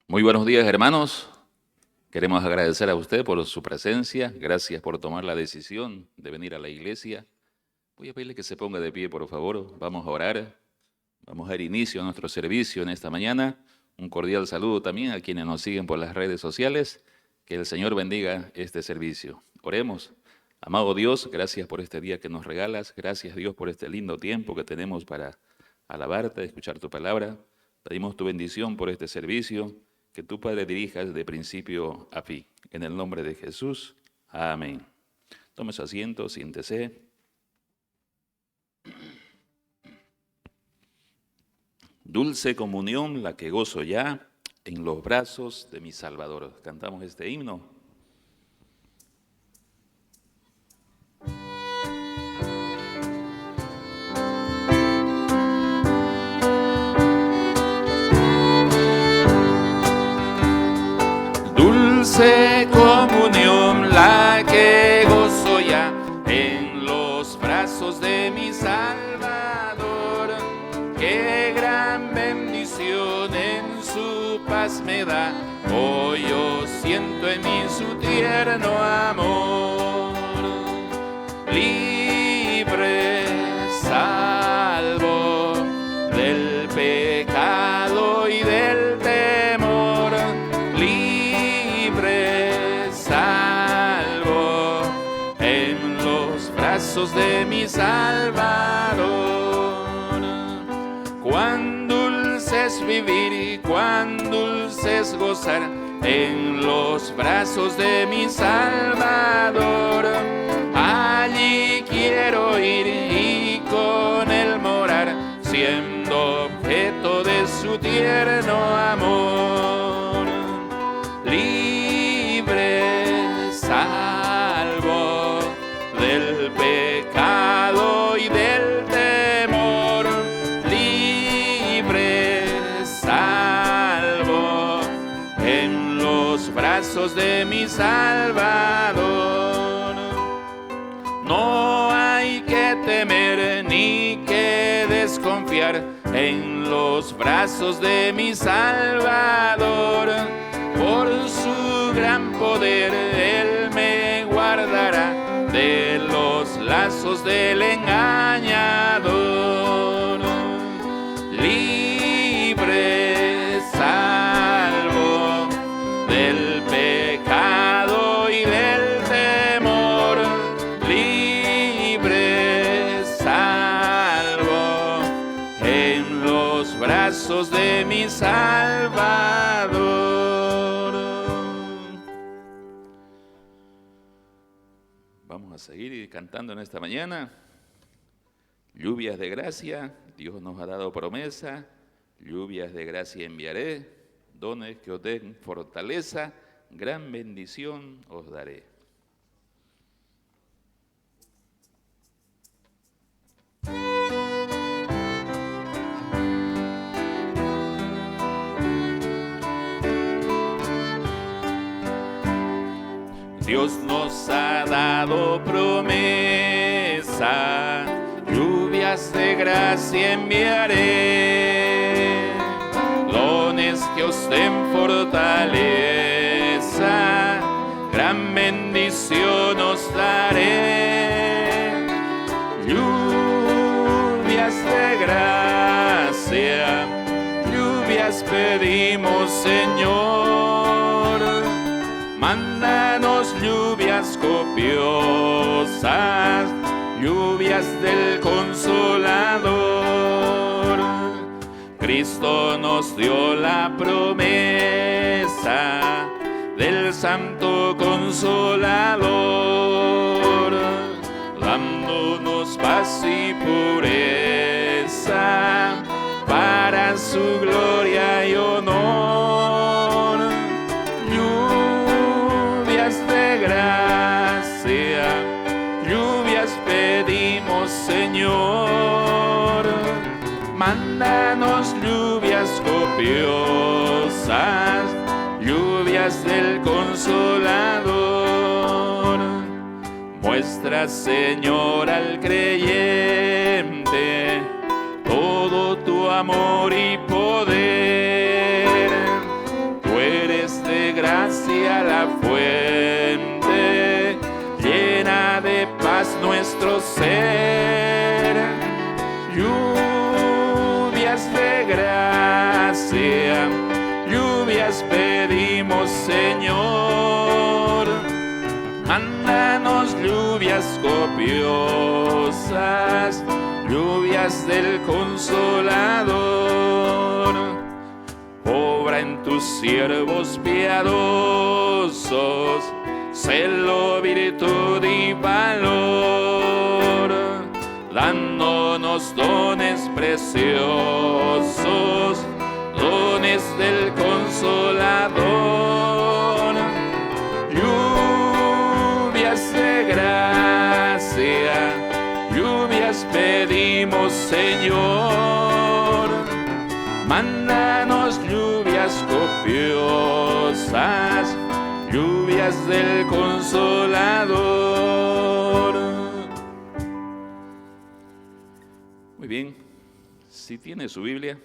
Muy buenos días, hermanos. Queremos agradecer a usted por su presencia. Gracias por tomar la decisión de venir a la iglesia. Voy a pedirle que se ponga de pie, por favor. Vamos a orar. Vamos a dar inicio a nuestro servicio en esta mañana. Un cordial saludo también a quienes nos siguen por las redes sociales. Que el Señor bendiga este servicio. Oremos. Amado Dios, gracias por este día que nos regalas. Gracias, Dios, por este lindo tiempo que tenemos para alabarte, escuchar tu palabra. Pedimos tu bendición por este servicio. Que tú, Padre, dirijas de principio a fin. En el nombre de Jesús. Amén. Tome su asiento, siéntese. Dulce comunión la que gozo ya en los brazos de mi Salvador. Cantamos este himno. Dulce comunión la que gozo ya en los brazos de mi Salvador. Qué gran bendición en su paz me da. Hoy yo siento en mí su tierno amor. Libre, salvo del pecado y del temor. Libre, salvo en los brazos de mi Salvador. Cuán dulce es vivir y cuán dulce es gozar en los brazos de mi Salvador. Allí quiero ir y con él morar, siendo objeto de su tierno amor. Libre, salvo del pecado y del temor. Libre, salvo en los brazos de mi Salvador. No hay que temer ni que desconfiar en los brazos de mi Salvador. Por su gran poder Él me guardará de los lazos del engañador. Libre, salvo del pecado y del temor. Libre, salvo en los brazos de mi Salvador. Vamos a seguir cantando en esta mañana. Lluvias de gracia, Dios nos ha dado promesa. Lluvias de gracia enviaré, dones que os den fortaleza, gran bendición os daré. Dios nos ha dado promesa, lluvias de gracia enviaré, dones que os den fortaleza, gran bendición os daré. Lluvias de gracia, lluvias pedimos, Señor. Mándanos lluvias copiosas, lluvias del Consolador. Cristo nos dio la promesa del Santo Consolador, dándonos paz y pureza para su gloria y honor. De gracia, lluvias pedimos, Señor. Mándanos lluvias copiosas, lluvias del Consolador. Muestra, Señor, al creyente todo tu amor y poder. Tú a la fuente, llena de paz nuestro ser. Lluvias de gracia, lluvias pedimos, Señor. Mándanos lluvias copiosas, lluvias del Consolador. Obra en tus siervos piadosos, celo, virtud y valor, dándonos dones preciosos, dones del Consolador. Lluvias de gracia, lluvias pedimos, Señor. Mándanos lluvias copiosas, lluvias del Consolador. Muy bien, si tiene su Biblia,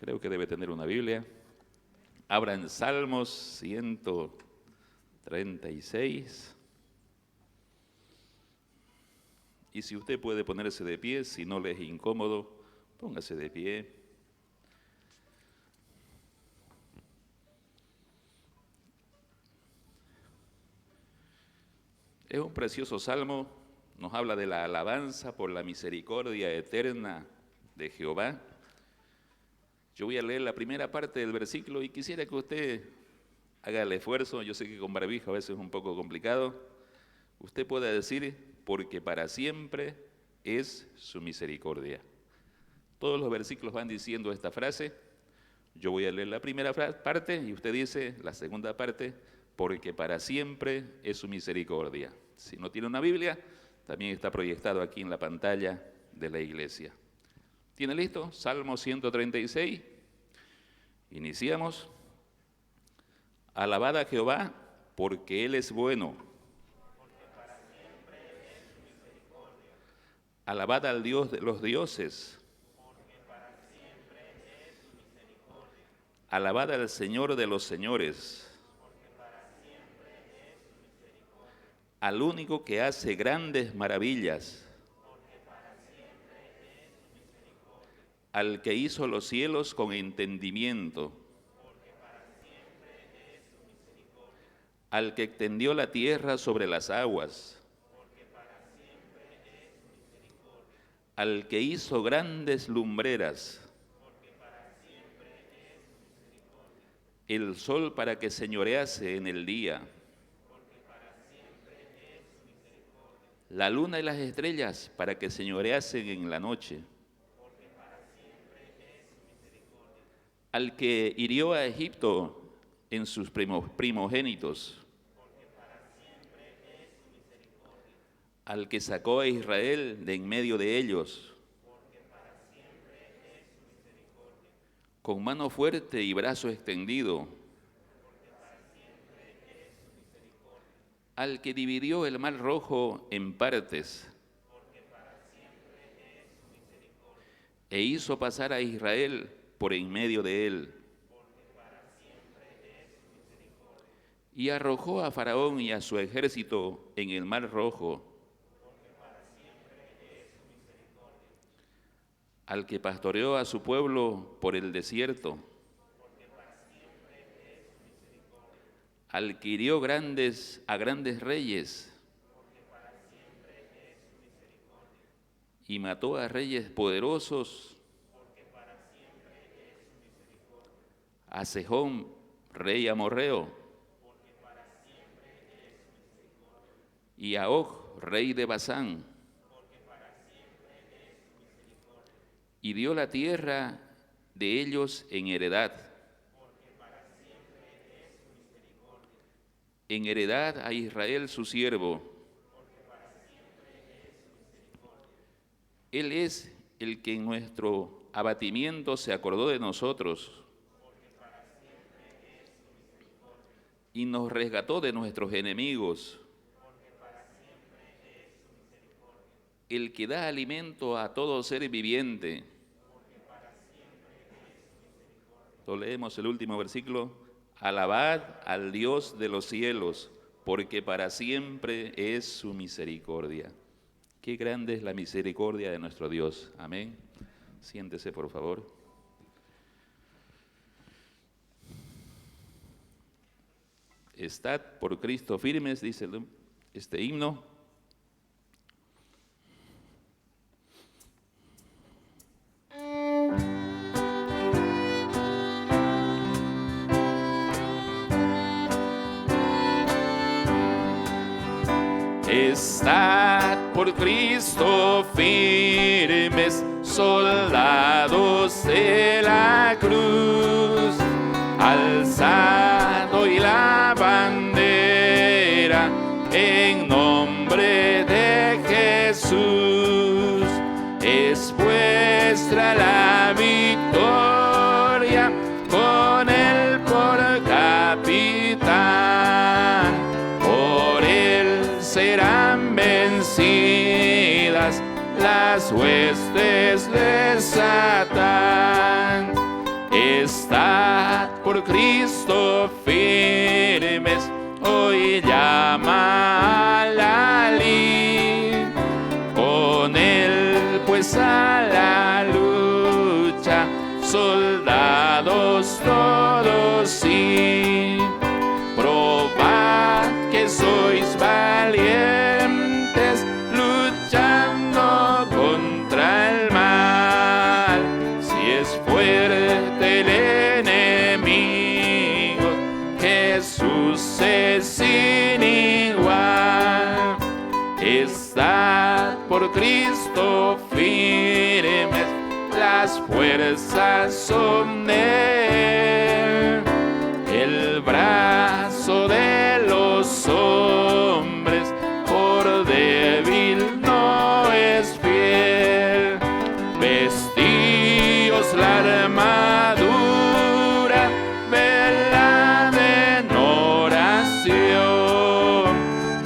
creo que debe tener una Biblia, abra en Salmos 136. Y si usted puede ponerse de pie, si no le es incómodo, póngase de pie. Es un precioso salmo, nos habla de la alabanza por la misericordia eterna de Jehová. Yo voy a leer la primera parte del versículo y quisiera que usted haga el esfuerzo. Yo sé que con barbijo a veces es un poco complicado. Usted puede decir, porque para siempre es su misericordia. Todos los versículos van diciendo esta frase. Yo voy a leer la primera parte y usted dice la segunda parte, porque para siempre es su misericordia. Si no tiene una Biblia, también está proyectado aquí en la pantalla de la iglesia. ¿Tiene listo? Salmo 136. Iniciamos. Alabad a Jehová, porque Él es bueno. Alabad al Dios de los dioses. Alabad al Señor de los señores. Al único que hace grandes maravillas. Al que hizo los cielos con entendimiento. Al que extendió la tierra sobre las aguas. Al que hizo grandes lumbreras. El sol para que señorease en el día. La luna y las estrellas para que señoreasen en la noche. Al que hirió a Egipto en sus primogénitos. Al que sacó a Israel de en medio de ellos. Con mano fuerte y brazo extendido. Al que dividió el mar rojo en partes. E hizo pasar a Israel por en medio de él. Y arrojó a Faraón y a su ejército en el mar rojo. Al que pastoreó a su pueblo por el desierto. Al que hirió a grandes reyes. Y mató a reyes poderosos. A Sejón, rey amorreo. Y a Og, rey de Basán. Y dio la tierra de ellos en heredad. En heredad a Israel su siervo. Él es el que en nuestro abatimiento se acordó de nosotros y nos resgató de nuestros enemigos. El que da alimento a todo ser viviente. Lo leemos el último versículo. Alabad al Dios de los cielos, porque para siempre es su misericordia. Qué grande es la misericordia de nuestro Dios. Amén. Siéntese, por favor. Estad por Cristo firmes, dice este himno. Estad por Cristo firmes, soldados de la cruz, alzad hoy la bandera en nombre de Jesús. Es vuestra la victoria, con él por capitán. Por él serán vencidas las huestes de Satán. Estad por Cristo firmes, hoy llama a la lid. Con él pues a la lucha, soldados todos sí. Probad que sois valientes, luchando contra el mal. Si es fuerte el enemigo, Jesús es sin igual. Estad por Cristo firmes, las fuerzas son de él. El brazo de los hombres por débil no es fiel. Vestíos la armadura, velad en oración.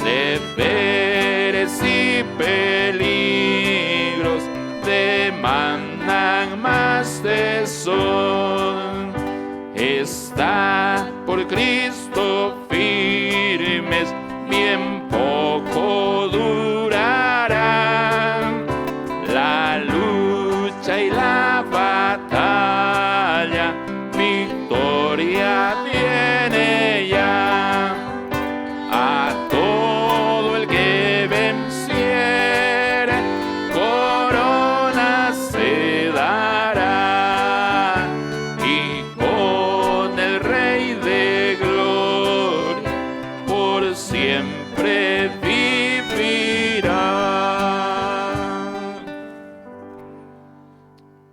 Deberes y peligros demandan más tesón. Está por Cristo firmes, bien poco durarán la lucha y la batalla, victoria viene ya. A todo el que venciere, corona se dará, y con el Rey de gloria por siempre vivirá.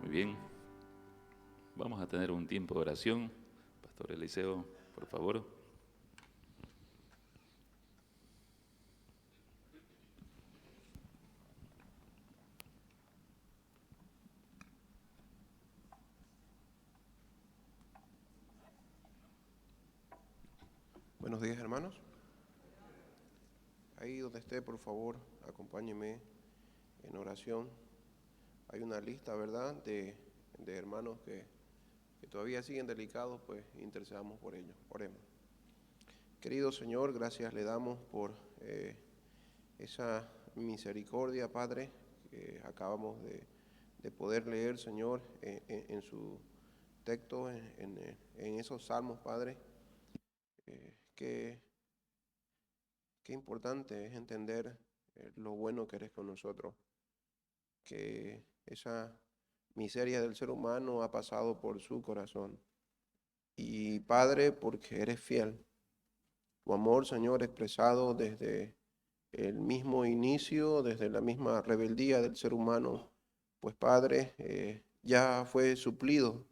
Muy bien, vamos a tener un tiempo de oración. Pastor Eliseo, por favor. Buenos días, hermanos. Ahí donde esté, por favor, acompáñeme en oración. Hay una lista, ¿verdad?, de hermanos que todavía siguen delicados, pues intercedamos por ellos. Oremos. Querido Señor, gracias le damos por esa misericordia, Padre, que acabamos de poder leer, Señor, en su texto, en esos salmos, Padre. Qué importante es entender lo bueno que eres con nosotros, que esa miseria del ser humano ha pasado por su corazón. Y Padre, porque eres fiel, tu amor, Señor, expresado desde el mismo inicio, desde la misma rebeldía del ser humano, pues Padre, ya fue suplido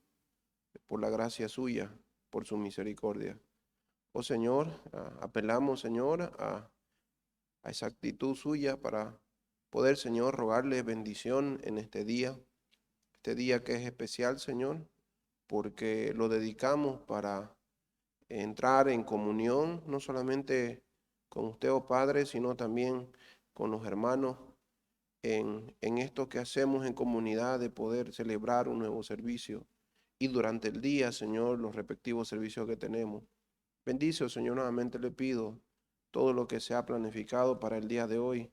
por la gracia suya, por su misericordia. Oh Señor, apelamos, Señor, a esa actitud suya para poder, Señor, rogarle bendición en este día que es especial, Señor, porque lo dedicamos para entrar en comunión, no solamente con usted, oh Padre, sino también con los hermanos en esto que hacemos en comunidad de poder celebrar un nuevo servicio y durante el día, Señor, los respectivos servicios que tenemos. Bendice, oh Señor, nuevamente le pido todo lo que se ha planificado para el día de hoy.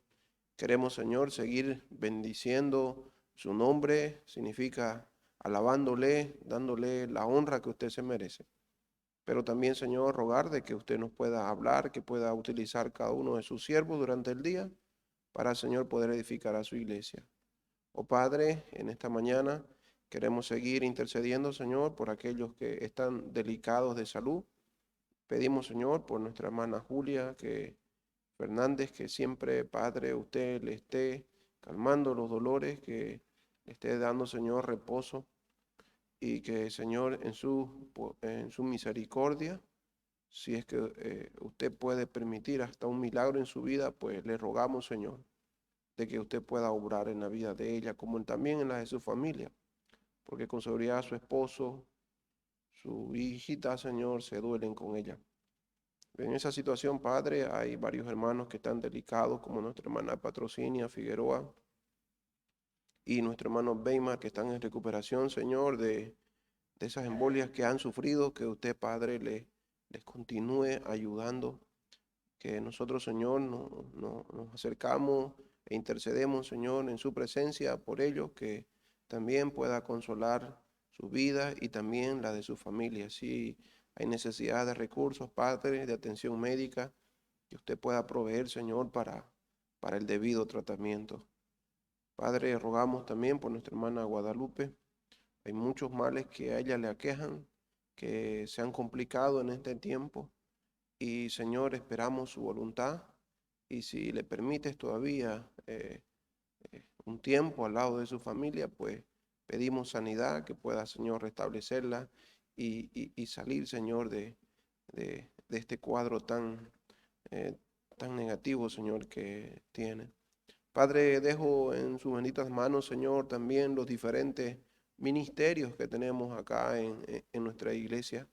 Queremos, Señor, seguir bendiciendo su nombre, significa alabándole, dándole la honra que usted se merece. Pero también, Señor, rogar de que usted nos pueda hablar, que pueda utilizar cada uno de sus siervos durante el día para, Señor, poder edificar a su iglesia. Oh Padre, en esta mañana queremos seguir intercediendo, Señor, por aquellos que están delicados de salud. Pedimos, Señor, por nuestra hermana Julia Fernández, que siempre, Padre, usted le esté calmando los dolores, que le esté dando, Señor, reposo y que, Señor, en su misericordia, si es que usted puede permitir hasta un milagro en su vida, pues le rogamos, Señor, de que usted pueda obrar en la vida de ella, como también en la de su familia, porque con seguridad su esposo, su hijita, Señor, se duelen con ella. En esa situación, Padre, hay varios hermanos que están delicados, como nuestra hermana Patrocinia Figueroa y nuestro hermano Weimar, que están en recuperación, Señor, de esas embolias que han sufrido, que usted, Padre, les continúe ayudando, que nosotros, Señor, nos acercamos e intercedemos, Señor, en su presencia por ellos, que también pueda consolar su vida y también la de su familia. Si hay necesidad de recursos, Padre, de atención médica, que usted pueda proveer, Señor, para el debido tratamiento. Padre, rogamos también por nuestra hermana Guadalupe. Hay muchos males que a ella le aquejan, que se han complicado en este tiempo. Y Señor, esperamos su voluntad. Y si le permites todavía un tiempo al lado de su familia, pues pedimos sanidad, que pueda, Señor, restablecerla y salir, Señor, de este cuadro eh, tan negativo, Señor, que tiene. Padre, dejo en sus benditas manos, Señor, también los diferentes ministerios que tenemos acá en nuestra iglesia.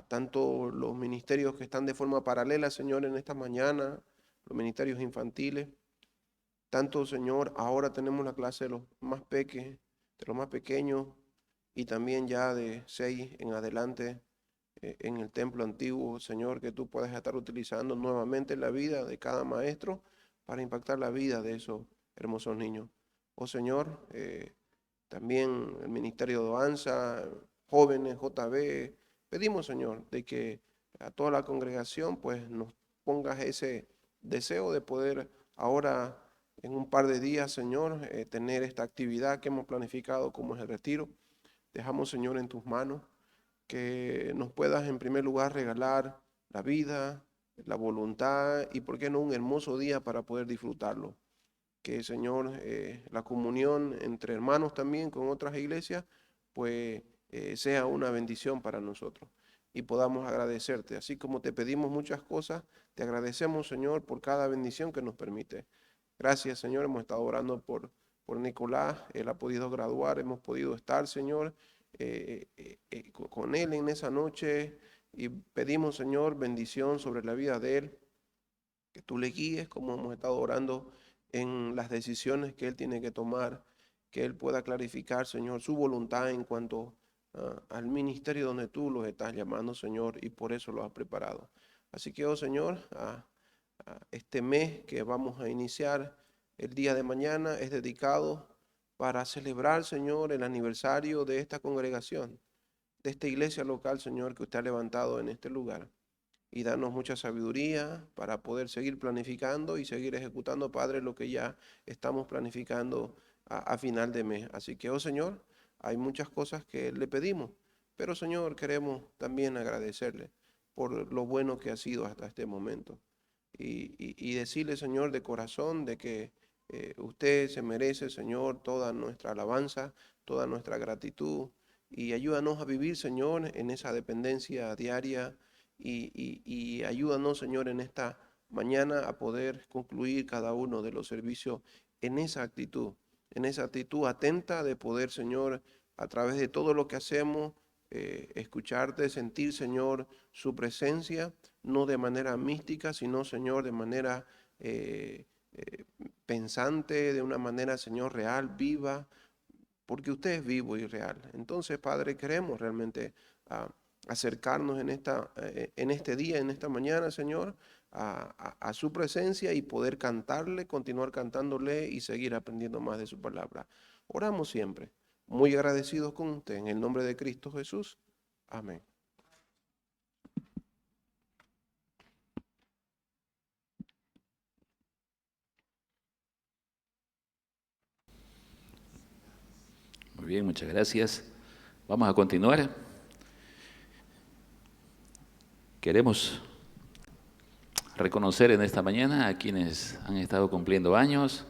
Tanto los ministerios que están de forma paralela, Señor, en esta mañana, los ministerios infantiles. Tanto, Señor, ahora tenemos la clase de los más pequeños, y también ya de 6 en adelante en el templo antiguo, Señor, que tú puedas estar utilizando nuevamente la vida de cada maestro para impactar la vida de esos hermosos niños. Oh Señor, también el Ministerio de Danza, jóvenes, JB, pedimos, Señor, de que a toda la congregación pues nos pongas ese deseo de poder ahora en un par de días, Señor, tener esta actividad que hemos planificado como es el retiro. Dejamos, Señor, en tus manos que nos puedas en primer lugar regalar la vida, la voluntad y, por qué no, un hermoso día para poder disfrutarlo. Que, Señor, la comunión entre hermanos también con otras iglesias, pues sea una bendición para nosotros y podamos agradecerte. Así como te pedimos muchas cosas, te agradecemos, Señor, por cada bendición que nos permite. Gracias, Señor. Hemos estado orando por Nicolás. Él ha podido graduar, hemos podido estar, Señor, con él en esa noche y pedimos, Señor, bendición sobre la vida de él, que tú le guíes como hemos estado orando en las decisiones que él tiene que tomar, que él pueda clarificar, Señor, su voluntad en cuanto al ministerio donde tú los estás llamando, Señor, y por eso lo has preparado. Así que, oh Señor, este mes que vamos a iniciar el día de mañana es dedicado para celebrar, Señor, el aniversario de esta congregación, de esta iglesia local, Señor, que usted ha levantado en este lugar. Y danos mucha sabiduría para poder seguir planificando y seguir ejecutando, Padre, lo que ya estamos planificando a final de mes. Así que, oh Señor, hay muchas cosas que le pedimos, pero Señor, queremos también agradecerle por lo bueno que ha sido hasta este momento. Y decirle, Señor, de corazón, de que usted se merece, Señor, toda nuestra alabanza, toda nuestra gratitud. Y ayúdanos a vivir, Señor, en esa dependencia diaria. Y ayúdanos, Señor, en esta mañana a poder concluir cada uno de los servicios en esa actitud atenta de poder, Señor, a través de todo lo que hacemos, escucharte, sentir, Señor, su presencia, no de manera mística, sino, Señor, de manera eh, pensante, de una manera, Señor, real, viva, porque usted es vivo y real. Entonces, Padre, queremos realmente acercarnos en este día, en esta mañana, Señor, a su presencia y poder cantarle, continuar cantándole y seguir aprendiendo más de su palabra. Oramos siempre, muy agradecidos con usted, en el nombre de Cristo Jesús. Amén. Muy bien, muchas gracias. Vamos a continuar. Queremos reconocer en esta mañana a quienes han estado cumpliendo años,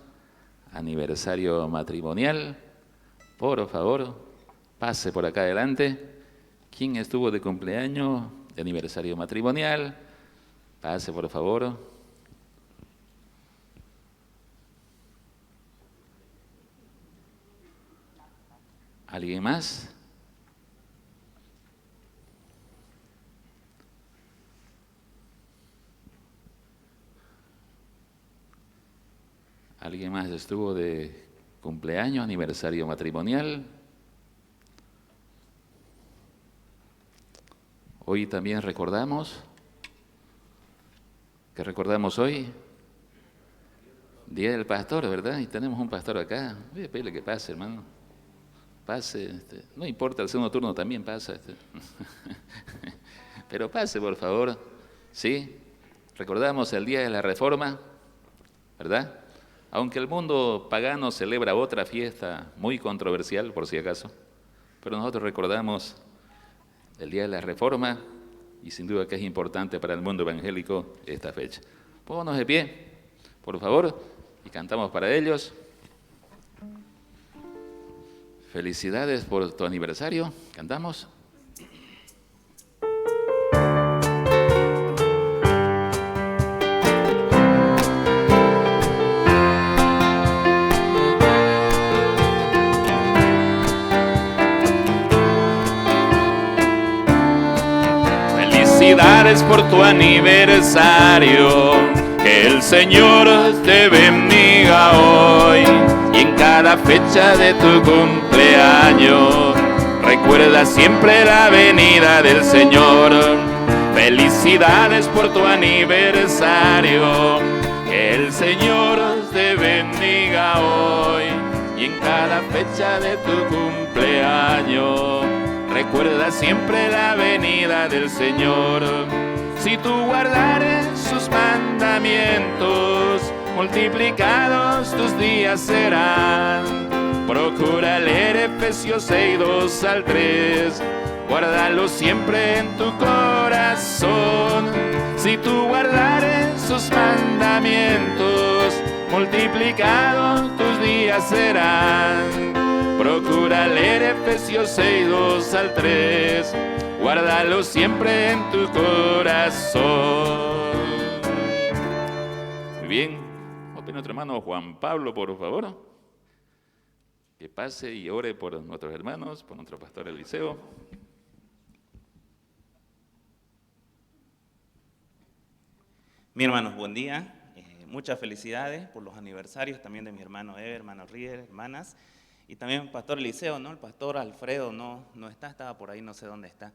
aniversario matrimonial. Por favor, pase por acá adelante. ¿Quién estuvo de cumpleaños, de aniversario matrimonial? Pase, por favor. ¿Alguien más? ¿Alguien más estuvo de cumpleaños, aniversario matrimonial? Hoy también recordamos, ¿qué recordamos hoy? Día del pastor, ¿verdad? Y tenemos un pastor acá. Voy a pedirle que pase, hermano. Pase, no importa, el segundo turno también pasa. Pero pase, por favor. ¿Sí? Recordamos el Día de la Reforma, ¿verdad? Aunque el mundo pagano celebra otra fiesta muy controversial, por si acaso, pero nosotros recordamos el Día de la Reforma y sin duda que es importante para el mundo evangélico esta fecha. Pónganos de pie, por favor, y cantamos para ellos. Felicidades por tu aniversario. ¿Cantamos? Felicidades por tu aniversario, que el Señor te bendiga hoy y en cada fecha de tu cumpleaños. Recuerda siempre la venida del Señor. Felicidades por tu aniversario, que el Señor te bendiga hoy y en cada fecha de tu cumpleaños. Recuerda siempre la venida del Señor. Si tú guardares sus mandamientos, multiplicados tus días serán. Procura leer Efesios 6, 2 al 3, guárdalo siempre en tu corazón. Si tú guardares sus mandamientos, multiplicados tus días serán. Procura leer Efesios 6, 2 al 3, guárdalo siempre en tu corazón. Muy bien, vamos a pedir a nuestro hermano Juan Pablo, por favor, que pase y ore por nuestros hermanos, por nuestro pastor Eliseo. Mi hermanos, buen día. Muchas felicidades por los aniversarios también de mi hermano Ever, hermano Rier, hermanas. Y también pastor Eliseo, ¿no? El pastor Alfredo no está, estaba por ahí, no sé dónde está.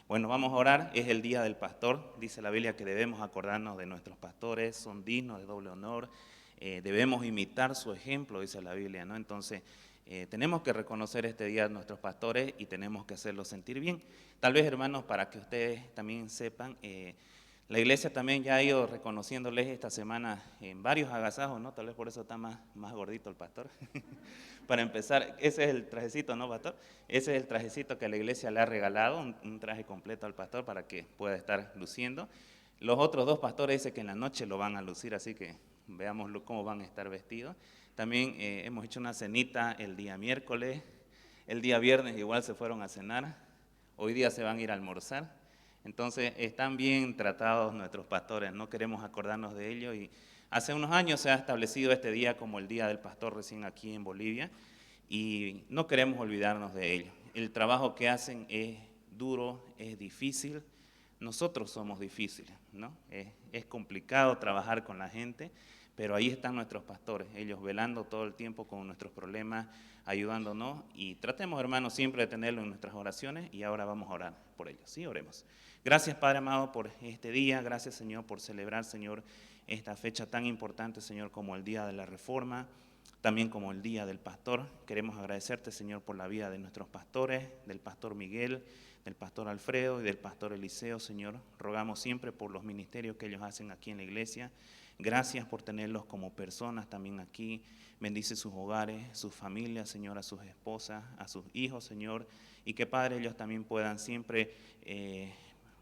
Bueno, vamos a orar, es el día del pastor. Dice la Biblia que debemos acordarnos de nuestros pastores, son dignos de doble honor. Debemos imitar su ejemplo, dice la Biblia, ¿no? Entonces, tenemos que reconocer este día a nuestros pastores y tenemos que hacerlos sentir bien. Tal vez, hermanos, para que ustedes también sepan, la iglesia también ya ha ido reconociéndoles esta semana en varios agasajos, ¿no? Tal vez por eso está más gordito el pastor. Para empezar, ese es el trajecito, ¿no, pastor? Ese es el trajecito que la iglesia le ha regalado, un traje completo al pastor para que pueda estar luciendo. Los otros dos pastores dicen que en la noche lo van a lucir, así que veamos cómo van a estar vestidos. También hemos hecho una cenita el día miércoles, el día viernes igual se fueron a cenar, hoy día se van a ir a almorzar. Entonces están bien tratados nuestros pastores, no queremos acordarnos de ellos y hace unos años se ha establecido este día como el Día del Pastor recién aquí en Bolivia y no queremos olvidarnos de ellos. El trabajo que hacen es duro, es difícil, nosotros somos difíciles, ¿no? Es complicado trabajar con la gente, Pero ahí están nuestros pastores, ellos velando todo el tiempo con nuestros problemas, ayudándonos. Y tratemos, hermanos, siempre de tenerlo en nuestras oraciones. Y ahora vamos a orar por ellos. Sí, oremos. Gracias, Padre amado, por este día. Gracias, Señor, por celebrar, Señor, esta fecha tan importante, Señor, como el Día de la Reforma, también como el Día del Pastor. Queremos agradecerte, Señor, por la vida de nuestros pastores, del pastor Miguel, del pastor Alfredo y del pastor Eliseo, Señor. Rogamos siempre por los ministerios que ellos hacen aquí en la iglesia. Gracias por tenerlos como personas también aquí. Bendice sus hogares, sus familias, Señor, a sus esposas, a sus hijos, Señor. Y que, Padre, ellos también puedan siempre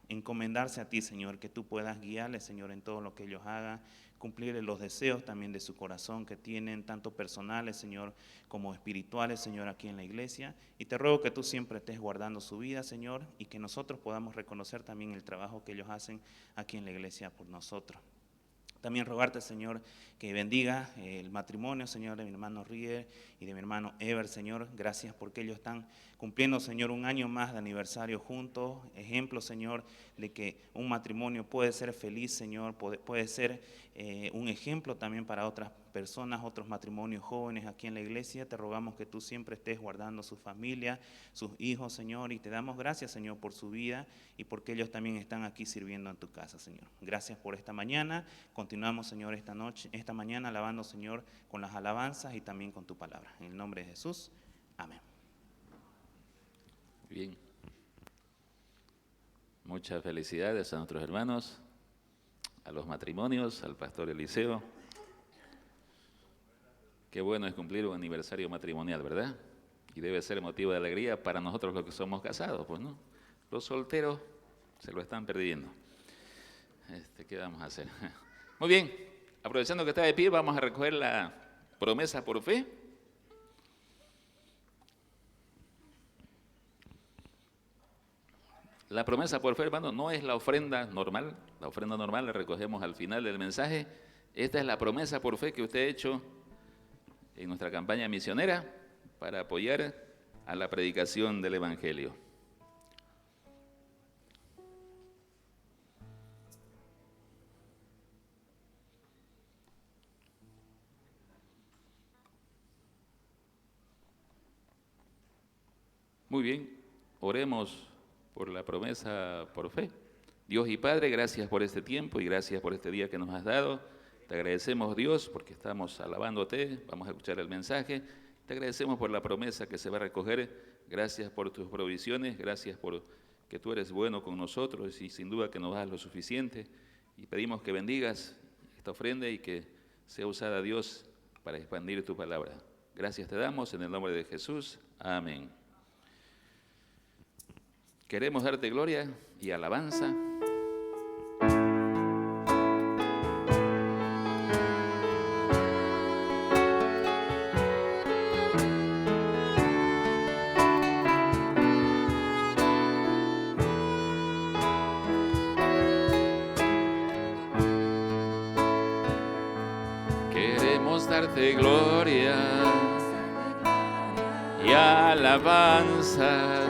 encomendarse a ti, Señor. Que tú puedas guiarles, Señor, en todo lo que ellos hagan. Cumplir los deseos también de su corazón que tienen, tanto personales, Señor, como espirituales, Señor, aquí en la iglesia. Y te ruego que tú siempre estés guardando su vida, Señor, y que nosotros podamos reconocer también el trabajo que ellos hacen aquí en la iglesia por nosotros. También rogarte, Señor, que bendiga el matrimonio, Señor, de mi hermano Rier y de mi hermano Ever, Señor. Gracias porque ellos están cumpliendo, Señor, un año más de aniversario juntos. Ejemplo, Señor, de que un matrimonio puede ser feliz, Señor, puede ser un ejemplo también para otras personas, otros matrimonios jóvenes aquí en la iglesia. Te rogamos que tú siempre estés guardando su familia, sus hijos, Señor, y te damos gracias, Señor, por su vida y porque ellos también están aquí sirviendo en tu casa, Señor. Gracias por esta mañana. Continuamos, Señor, esta mañana alabando, Señor, con las alabanzas y también con tu palabra. En el nombre de Jesús, amén. Bien. Muchas felicidades a nuestros hermanos, a los matrimonios, al pastor Eliseo. Qué bueno es cumplir un aniversario matrimonial, ¿verdad? Y debe ser motivo de alegría para nosotros los que somos casados, pues, ¿no? Los solteros se lo están perdiendo. ¿Qué vamos a hacer? Muy bien, aprovechando que está de pie, vamos a recoger la promesa por fe. La promesa por fe, hermano, no es la ofrenda normal. La ofrenda normal la recogemos al final del mensaje. Esta es la promesa por fe que usted ha hecho en nuestra campaña misionera para apoyar a la predicación del Evangelio. Muy bien, oremos por la promesa por fe. Dios y Padre, gracias por este tiempo y gracias por este día que nos has dado. Te agradecemos, Dios, porque estamos alabándote, vamos a escuchar el mensaje. Te agradecemos por la promesa que se va a recoger. Gracias por tus provisiones, gracias por que tú eres bueno con nosotros y sin duda que nos das lo suficiente. Y pedimos que bendigas esta ofrenda y que sea usada, Dios, para expandir tu palabra. Gracias te damos en el nombre de Jesús. Amén. Queremos darte gloria y alabanza. Queremos darte gloria y alabanza.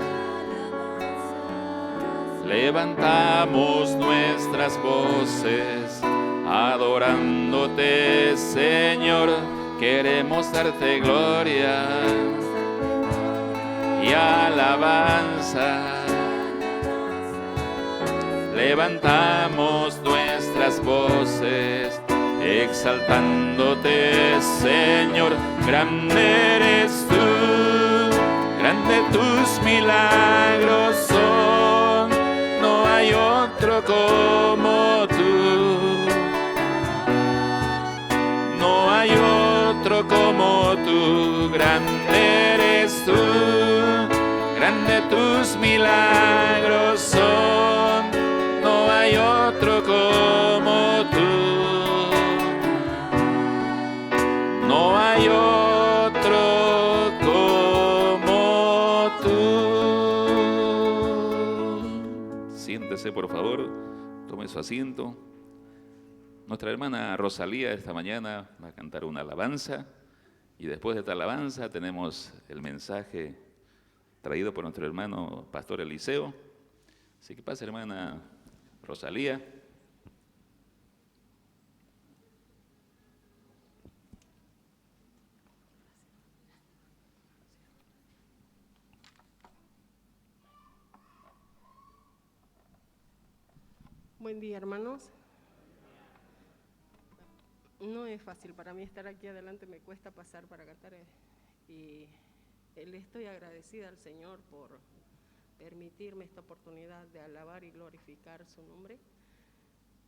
Levantamos nuestras voces adorándote, Señor. Queremos darte gloria y alabanza. Levantamos nuestras voces exaltándote, Señor. Grande eres tú, grande tus milagros son. No hay otro como tú, no hay otro como tú. Grande eres tú, grande tus milagros son. No hay otro como tú, no hay otro como tú. Siéntese, por favor, tome su asiento. Nuestra hermana Rosalía esta mañana va a cantar una alabanza y después de esta alabanza tenemos el mensaje traído por nuestro hermano Pastor Eliseo. Así que pase, hermana Rosalía. Buen día, hermanos. No es fácil para mí estar aquí adelante, me cuesta pasar para cantar y le estoy agradecida al Señor por permitirme esta oportunidad de alabar y glorificar su nombre.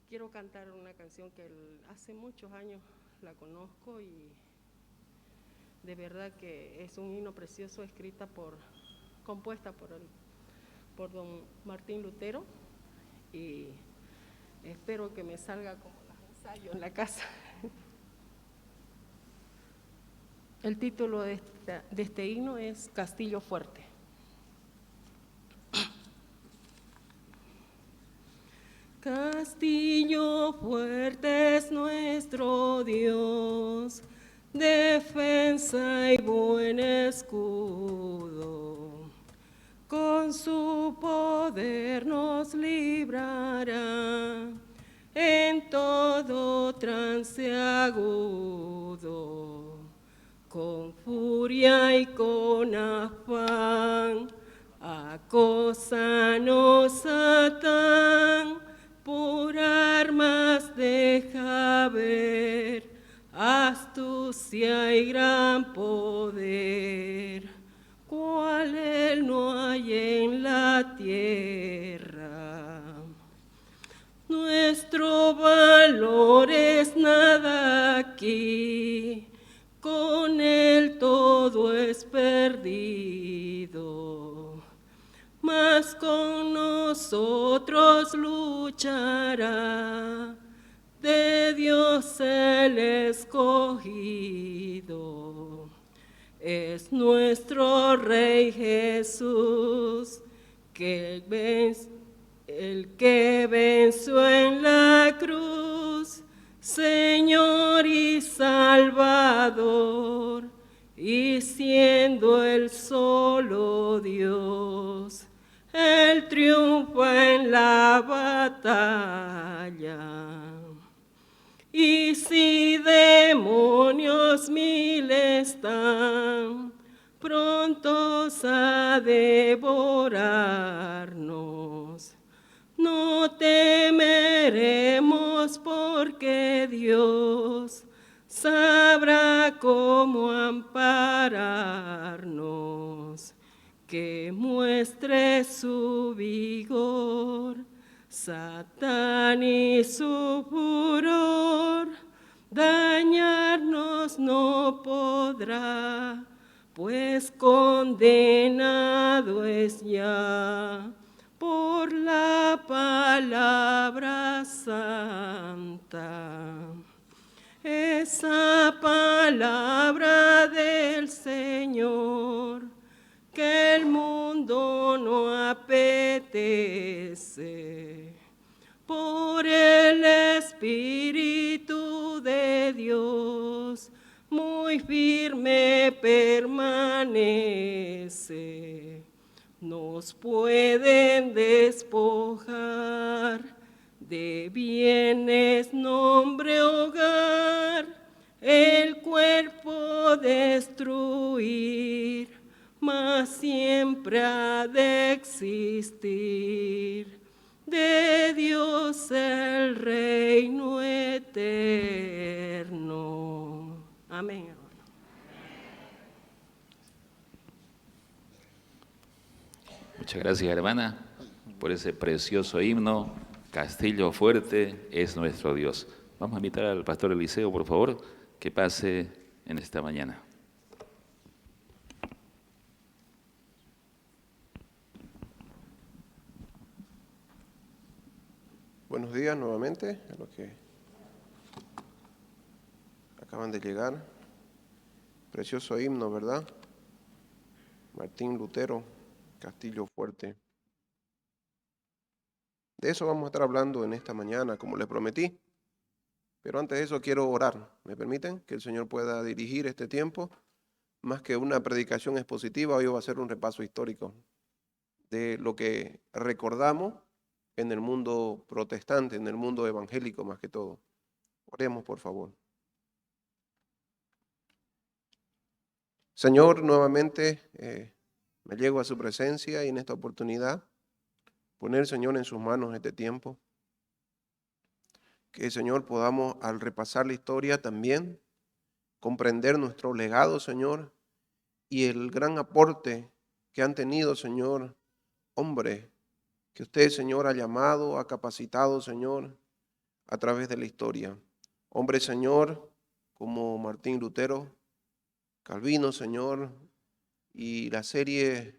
Quiero cantar una canción que hace muchos años la conozco y de verdad que es un himno precioso compuesta por don Martín Lutero y espero que me salga como las ensayo en la casa. El título de este himno es Castillo Fuerte. Castillo fuerte es nuestro Dios, defensa y buen escudo. Con su poder nos librará en todo trance agudo. Con furia y con afán, acósanos Satán, por armas deja ver astucia y gran poder, cual él no hay en la tierra. Nuestro valor es nada aquí, con él todo es perdido, mas con nosotros luchará de Dios el escogido. Es nuestro Rey Jesús, el que venció en la cruz, Señor y Salvador, y siendo el solo Dios, Él triunfa en la batalla. Y si demonios mil están prontos a devorarnos, no temeremos porque Dios sabrá cómo ampararnos, que muestre su vigor Satán y su furor, dañarnos no podrá, pues condenado es ya por la palabra santa. Esa palabra del Señor que el mundo no apetece, por el Espíritu de Dios muy firme permanece. Nos pueden despojar de bienes, nombre, hogar, el cuerpo destruir, mas siempre ha de existir de Dios el reino eterno. Amén. Muchas gracias, hermana, por ese precioso himno. Castillo fuerte es nuestro Dios. Vamos a invitar al pastor Eliseo, por favor, que pase en esta mañana. Buenos días nuevamente a los que acaban de llegar. Precioso himno, ¿verdad? Martín Lutero, Castillo fuerte. De eso vamos a estar hablando en esta mañana, como les prometí. Pero antes de eso quiero orar. ¿Me permiten? Que el Señor pueda dirigir este tiempo. Más que una predicación expositiva, hoy va a ser un repaso histórico de lo que recordamos en el mundo protestante, en el mundo evangélico más que todo. Oremos, por favor. Señor, nuevamente me llego a su presencia y en esta oportunidad poner, Señor, en sus manos este tiempo. Que, Señor, podamos al repasar la historia también comprender nuestro legado, Señor, y el gran aporte que han tenido, Señor, hombres que usted, Señor, ha llamado, ha capacitado, Señor, a través de la historia. Hombres, Señor, como Martín Lutero, Calvino, Señor, y la serie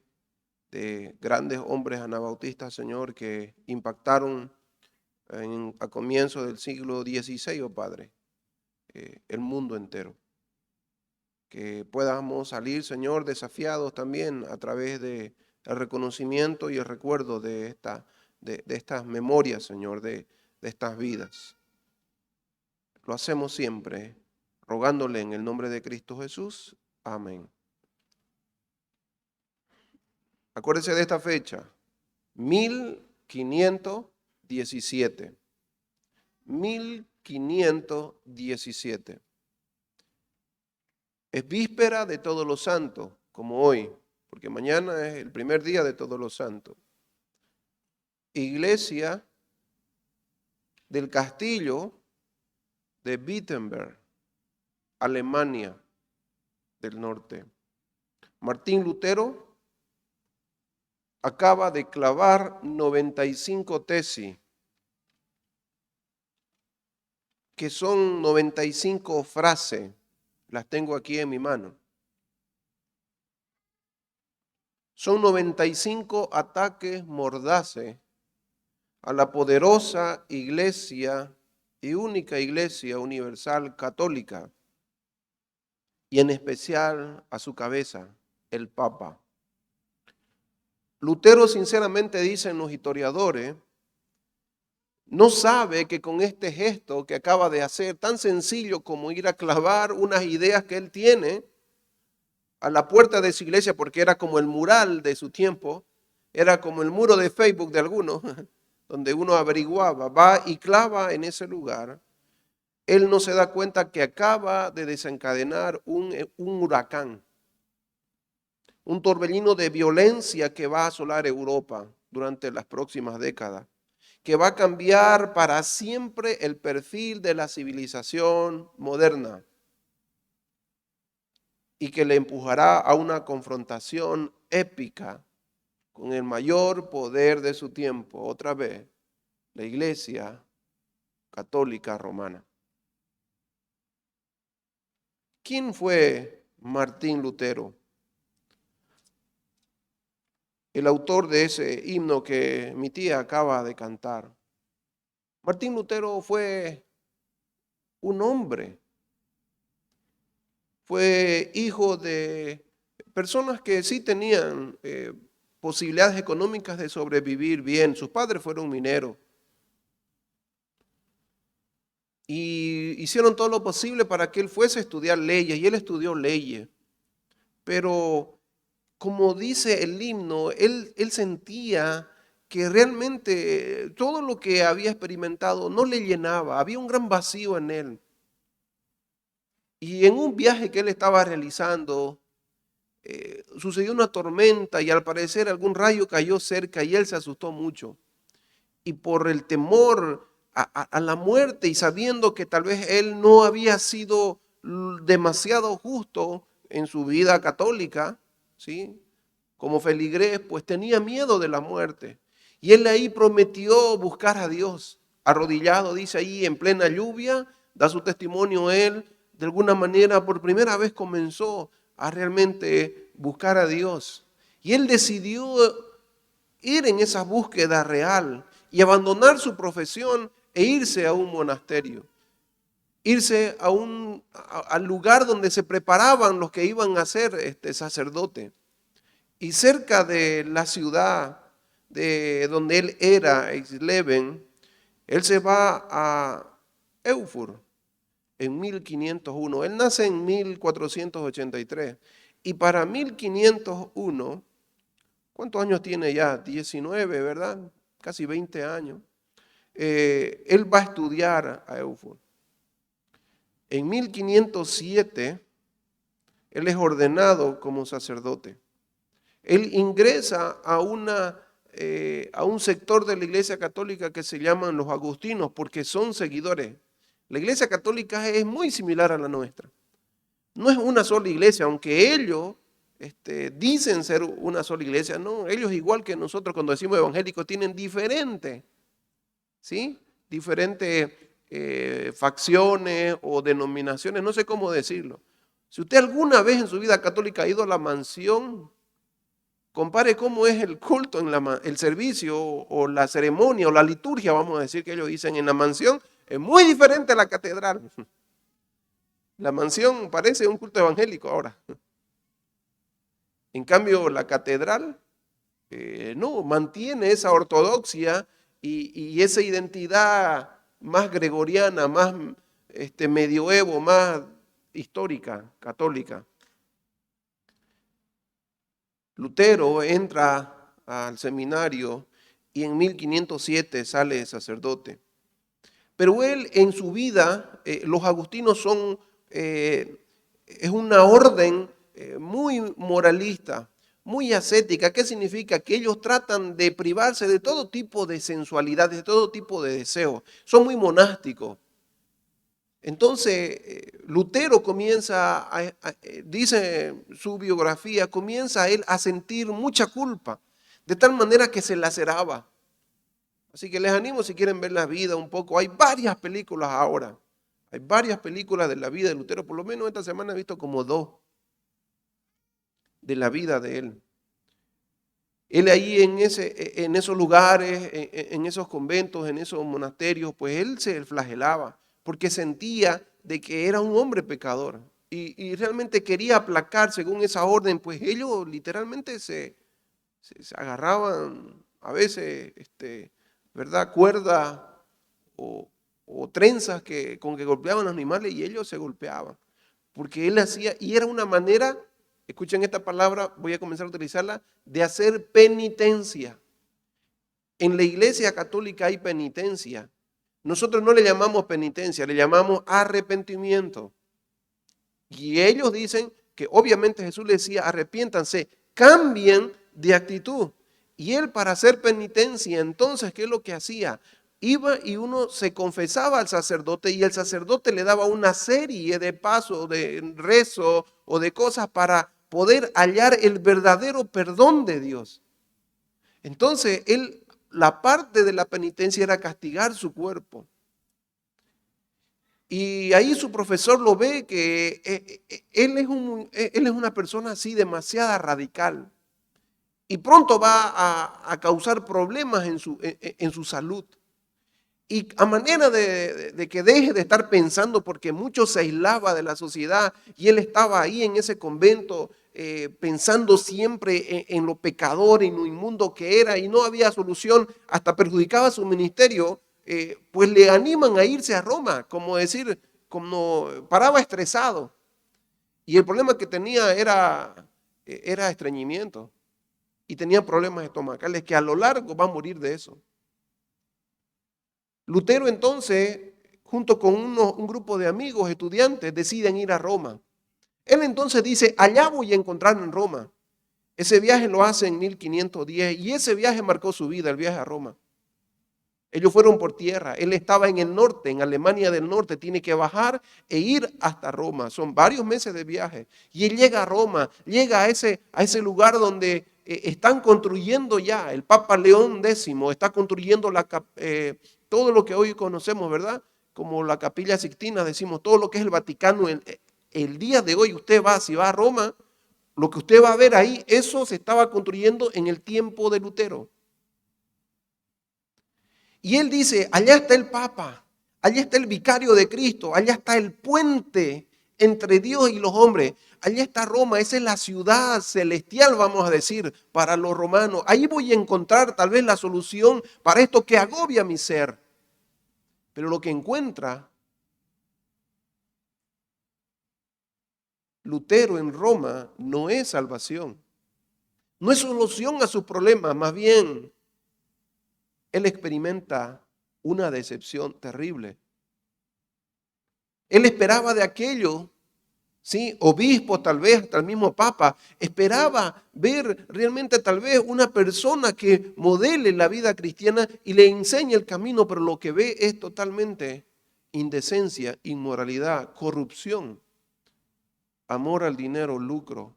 de grandes hombres anabautistas, Señor, que impactaron a comienzos del siglo XVI, oh Padre, el mundo entero. Que podamos salir, Señor, desafiados también a través del reconocimiento y el recuerdo de estas memorias, Señor, de estas vidas. Lo hacemos siempre, rogándole en el nombre de Cristo Jesús. Amén. Acuérdese de esta fecha, 1517. 1517. Es víspera de Todos los Santos, como hoy, porque mañana es el primer día de Todos los Santos. Iglesia del Castillo de Wittenberg, Alemania del Norte. Martín Lutero acaba de clavar 95 tesis, que son 95 frases. Las tengo aquí en mi mano. Son 95 ataques mordaces a la poderosa iglesia y única iglesia universal católica, y en especial a su cabeza, el Papa. Lutero, sinceramente, dicen los historiadores, no sabe que con este gesto que acaba de hacer, tan sencillo como ir a clavar unas ideas que él tiene a la puerta de su iglesia, porque era como el mural de su tiempo, era como el muro de Facebook de algunos, donde uno averiguaba, va y clava en ese lugar. Él no se da cuenta que acaba de desencadenar un huracán, un torbellino de violencia que va a asolar Europa durante las próximas décadas, que va a cambiar para siempre el perfil de la civilización moderna y que le empujará a una confrontación épica con el mayor poder de su tiempo, otra vez, la Iglesia Católica Romana. ¿Quién fue Martín Lutero? El autor de ese himno que mi tía acaba de cantar. Martín Lutero fue un hombre, fue hijo de personas que sí tenían posibilidades económicas de sobrevivir bien. Sus padres fueron mineros y hicieron todo lo posible para que él fuese a estudiar leyes, y él estudió leyes. Pero como dice el himno, él sentía que realmente todo lo que había experimentado no le llenaba, había un gran vacío en él. Y en un viaje que él estaba realizando, sucedió una tormenta y al parecer algún rayo cayó cerca y él se asustó mucho. Y por el temor a la muerte y sabiendo que tal vez él no había sido demasiado justo en su vida católica, ¿sí?, como feligrés, pues tenía miedo de la muerte. Y él ahí prometió buscar a Dios. Arrodillado, dice ahí, en plena lluvia, da su testimonio él. De alguna manera, por primera vez comenzó a realmente buscar a Dios. Y él decidió ir en esa búsqueda real y abandonar su profesión e irse a un monasterio. Irse al lugar donde se preparaban los que iban a ser sacerdote. Y cerca de la ciudad de donde él era, Eisleben, él se va a Erfurt en 1501. Él nace en 1483. Y para 1501, ¿cuántos años tiene ya? 19, ¿verdad? Casi 20 años. Él va a estudiar a Erfurt. En 1507, él es ordenado como sacerdote. Él ingresa a una a un sector de la Iglesia Católica que se llaman los agustinos, porque son seguidores. La Iglesia Católica es muy similar a la nuestra. No es una sola iglesia, aunque ellos dicen ser una sola iglesia. No, ellos igual que nosotros cuando decimos evangélicos tienen diferentes, ¿sí? Diferentes facciones o denominaciones, no sé cómo decirlo. Si usted alguna vez en su vida católica ha ido a la mansión, compare cómo es el culto, el servicio o la ceremonia o la liturgia, vamos a decir que ellos dicen en la mansión, es muy diferente a la catedral. La mansión parece un culto evangélico ahora. En cambio, la catedral no, mantiene esa ortodoxia y esa identidad más gregoriana, más medioevo, más histórica, católica. Lutero entra al seminario y en 1507 sale sacerdote. Pero él en su vida, los agustinos son, es una orden muy moralista, muy ascética. ¿Qué significa? Que ellos tratan de privarse de todo tipo de sensualidad, de todo tipo de deseos. Son muy monásticos. Entonces, Lutero comienza, dice su biografía, comienza él a sentir mucha culpa, de tal manera que se laceraba. Así que les animo si quieren ver la vida un poco. Hay varias películas ahora. Hay varias películas de la vida de Lutero. Por lo menos esta semana he visto como 2 de la vida de él. Él ahí en esos lugares, en esos conventos, en esos monasterios, pues él se flagelaba porque sentía de que era un hombre pecador y realmente quería aplacar según esa orden, pues ellos literalmente se agarraban a veces, ¿verdad? Cuerdas o trenzas con que golpeaban a los animales y ellos se golpeaban. Porque él hacía, y era una manera, escuchen esta palabra, voy a comenzar a utilizarla, de hacer penitencia. En la Iglesia Católica hay penitencia. Nosotros no le llamamos penitencia, le llamamos arrepentimiento. Y ellos dicen que obviamente Jesús les decía, arrepiéntanse, cambien de actitud. Y él para hacer penitencia, entonces, ¿qué es lo que hacía? Iba y uno se confesaba al sacerdote y el sacerdote le daba una serie de pasos, de rezo o de cosas para poder hallar el verdadero perdón de Dios. Entonces, la parte de la penitencia era castigar su cuerpo. Y ahí su profesor lo ve que él es una persona así demasiado radical y pronto va a causar problemas en su salud. Y a manera de que deje de estar pensando, porque mucho se aislaba de la sociedad y él estaba ahí en ese convento pensando siempre en lo pecador, en lo inmundo que era y no había solución, hasta perjudicaba su ministerio, pues le animan a irse a Roma, como decir, como paraba estresado. Y el problema que tenía era estreñimiento y tenía problemas estomacales que a lo largo va a morir de eso. Lutero entonces, junto con un grupo de amigos, estudiantes, deciden ir a Roma. Él entonces dice, allá voy a encontrar en Roma. Ese viaje lo hace en 1510 y ese viaje marcó su vida, el viaje a Roma. Ellos fueron por tierra, él estaba en el norte, en Alemania del Norte, tiene que bajar e ir hasta Roma. Son varios meses de viaje. Y él llega a Roma, llega a ese lugar donde están construyendo ya, el Papa León X está construyendo todo lo que hoy conocemos, ¿verdad? Como la Capilla Sixtina, decimos, todo lo que es el Vaticano. El día de hoy usted va, si va a Roma, lo que usted va a ver ahí, eso se estaba construyendo en el tiempo de Lutero. Y él dice, allá está el Papa, allá está el vicario de Cristo, allá está el puente entre Dios y los hombres, allá está Roma, esa es la ciudad celestial, vamos a decir, para los romanos. Ahí voy a encontrar tal vez la solución para esto que agobia mi ser. Pero lo que encuentra Lutero en Roma no es salvación, no es solución a sus problemas, más bien él experimenta una decepción terrible. Él esperaba de aquello ¿sí? Obispo, tal vez hasta el mismo Papa, esperaba ver realmente tal vez una persona que modele la vida cristiana y le enseñe el camino, pero lo que ve es totalmente indecencia, inmoralidad, corrupción, amor al dinero, lucro.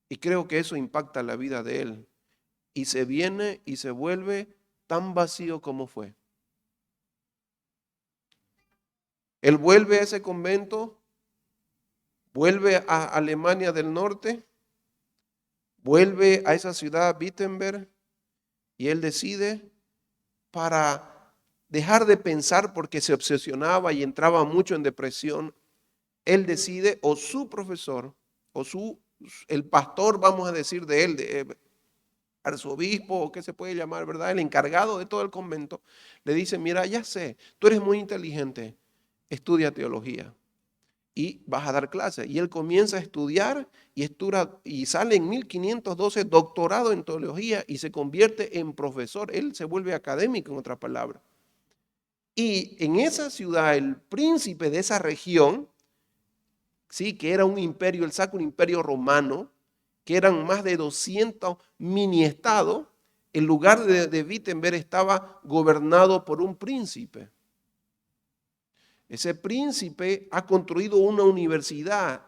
Y creo que eso impacta la vida de él. Y se viene y se vuelve tan vacío como fue. Él vuelve a ese convento, vuelve a Alemania del Norte, vuelve a esa ciudad Wittenberg y él decide, para dejar de pensar porque se obsesionaba y entraba mucho en depresión, él decide, o su profesor, o el pastor, vamos a decir de él, arzobispo, o qué se puede llamar, ¿verdad? El encargado de todo el convento, le dice, mira, ya sé, tú eres muy inteligente, estudia teología y vas a dar clases. Y él comienza a estudiar y sale en 1512 doctorado en teología y se convierte en profesor. Él se vuelve académico, en otras palabras. Y en esa ciudad, el príncipe de esa región, sí, que era un imperio, el Sacro Imperio Romano, que eran más de 200 mini estados, el lugar de Wittenberg estaba gobernado por un príncipe. Ese príncipe ha construido una universidad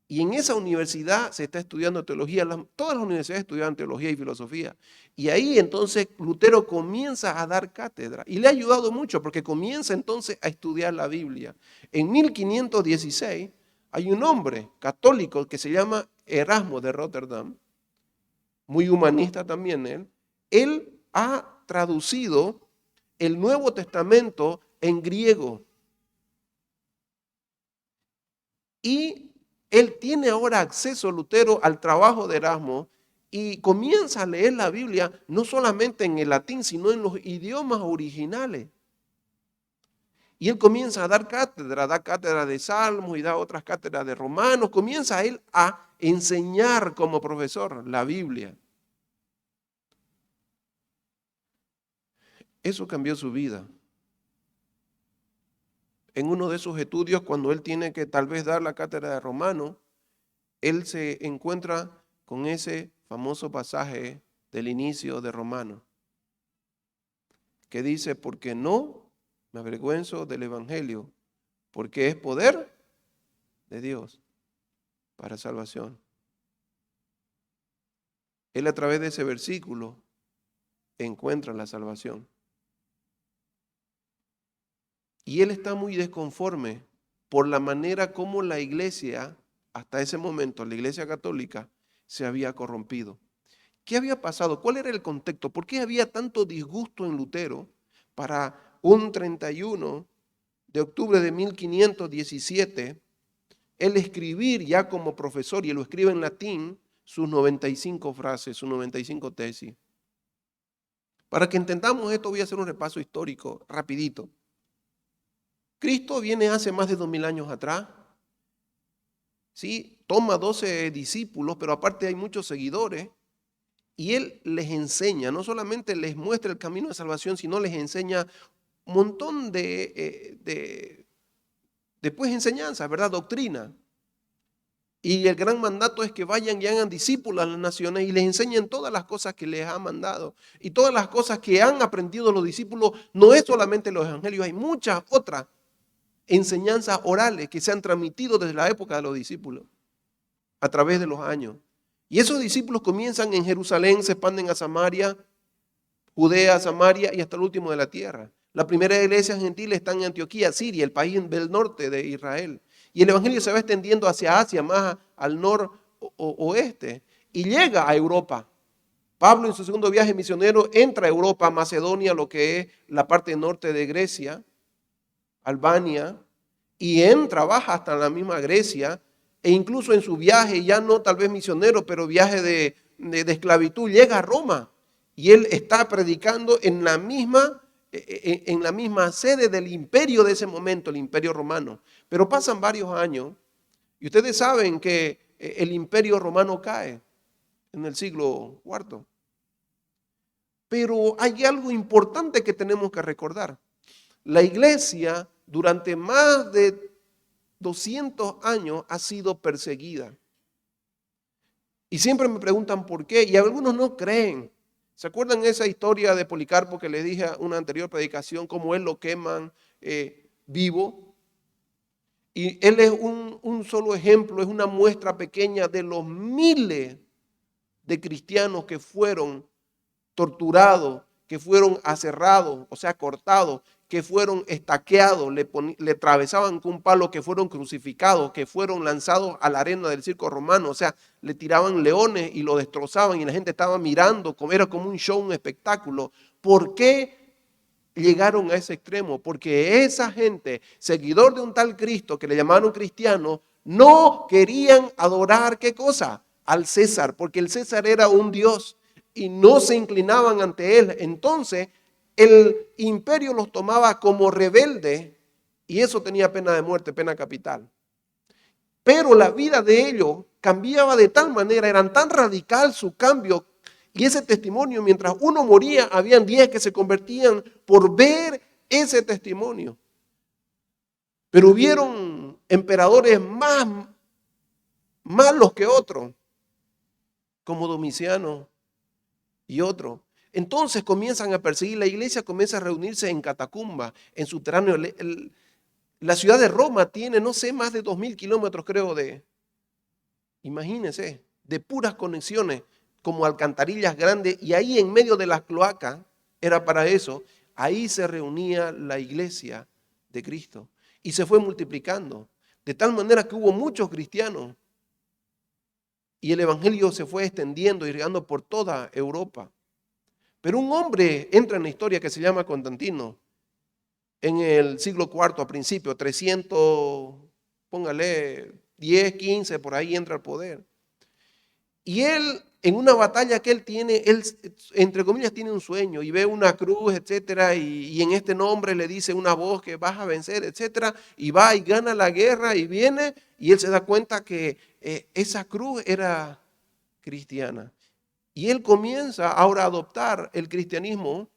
y en esa universidad se está estudiando teología. Todas las universidades estudian teología y filosofía. Y ahí entonces Lutero comienza a dar cátedra y le ha ayudado mucho porque comienza entonces a estudiar la Biblia. En 1516 hay un hombre católico que se llama Erasmo de Rotterdam, muy humanista también él. Él ha traducido el Nuevo Testamento en griego. Y él tiene ahora acceso, Lutero, al trabajo de Erasmo y comienza a leer la Biblia no solamente en el latín, sino en los idiomas originales. Y él comienza a dar cátedra, da cátedra de Salmos y da otras cátedras de Romanos. Comienza él a enseñar como profesor la Biblia. Eso cambió su vida. En uno de sus estudios, cuando él tiene que tal vez dar la cátedra de Romanos, él se encuentra con ese famoso pasaje del inicio de Romanos, que dice, porque no me avergüenzo del Evangelio, porque es poder de Dios para salvación. Él a través de ese versículo encuentra la salvación. Y él está muy desconforme por la manera como la iglesia, hasta ese momento, la iglesia católica, se había corrompido. ¿Qué había pasado? ¿Cuál era el contexto? ¿Por qué había tanto disgusto en Lutero para un 31 de octubre de 1517, él escribir ya como profesor, y lo escribe en latín, sus 95 frases, sus 95 tesis? Para que entendamos esto, voy a hacer un repaso histórico rapidito. Cristo viene hace más de 2000 años atrás, ¿sí? Toma 12 discípulos, pero aparte hay muchos seguidores, y él les enseña, no solamente les muestra el camino de salvación, sino les enseña un montón de enseñanzas, ¿verdad? Doctrina. Y el gran mandato es que vayan y hagan discípulos a las naciones y les enseñen todas las cosas que les ha mandado. Y todas las cosas que han aprendido los discípulos, no es solamente los evangelios, hay muchas otras enseñanzas orales que se han transmitido desde la época de los discípulos, a través de los años. Y esos discípulos comienzan en Jerusalén, se expanden a Samaria, Judea, Samaria y hasta el último de la tierra. La primera iglesia gentil está en Antioquía, Siria, el país del norte de Israel. Y el evangelio se va extendiendo hacia Asia, más al noroeste, y llega a Europa. Pablo en su segundo viaje misionero entra a Europa, Macedonia, lo que es la parte norte de Grecia, Albania, y baja hasta la misma Grecia, e incluso en su viaje, ya no tal vez misionero, pero viaje de esclavitud, llega a Roma, y él está predicando en la misma sede del imperio de ese momento, el imperio romano. Pero pasan varios años, y ustedes saben que el imperio romano cae en el siglo IV. Pero hay algo importante que tenemos que recordar. La iglesia durante más de 200 años ha sido perseguida. Y siempre me preguntan por qué, y algunos no creen. ¿Se acuerdan esa historia de Policarpo que les dije en una anterior predicación, cómo él lo queman vivo? Y él es un solo ejemplo, es una muestra pequeña de los miles de cristianos que fueron torturados, que fueron aserrados, o sea, cortados, que fueron estaqueados, le atravesaban con un palo, que fueron crucificados, que fueron lanzados a la arena del circo romano, o sea, le tiraban leones y lo destrozaban y la gente estaba mirando, era como un show, un espectáculo. ¿Por qué llegaron a ese extremo? Porque esa gente, seguidor de un tal Cristo que le llamaron cristiano, no querían adorar, ¿qué cosa? Al César, porque el César era un Dios y no se inclinaban ante él. Entonces, el imperio los tomaba como rebeldes y eso tenía pena de muerte, pena capital. Pero la vida de ellos cambiaba de tal manera, eran tan radical su cambio y ese testimonio, mientras uno moría, habían 10 que se convertían por ver ese testimonio. Pero hubieron emperadores más malos que otros, como Domiciano y otros. Entonces comienzan a perseguir, la iglesia comienza a reunirse en catacumba, en subterráneo. La ciudad de Roma tiene, no sé, más de 2000 kilómetros, creo, imagínense, de puras conexiones, como alcantarillas grandes, y ahí en medio de las cloacas, era para eso, ahí se reunía la iglesia de Cristo. Y se fue multiplicando, de tal manera que hubo muchos cristianos, y el evangelio se fue extendiendo y regando por toda Europa. Pero un hombre entra en la historia que se llama Constantino, en el siglo IV a principio, 300, póngale 10, 15, por ahí entra al poder. Y él, en una batalla que él tiene, él, entre comillas, tiene un sueño y ve una cruz, etcétera, y en este nombre le dice una voz que vas a vencer, etcétera, y va y gana la guerra y viene, y él se da cuenta que esa cruz era cristiana. Y él comienza ahora a adoptar el cristianismo,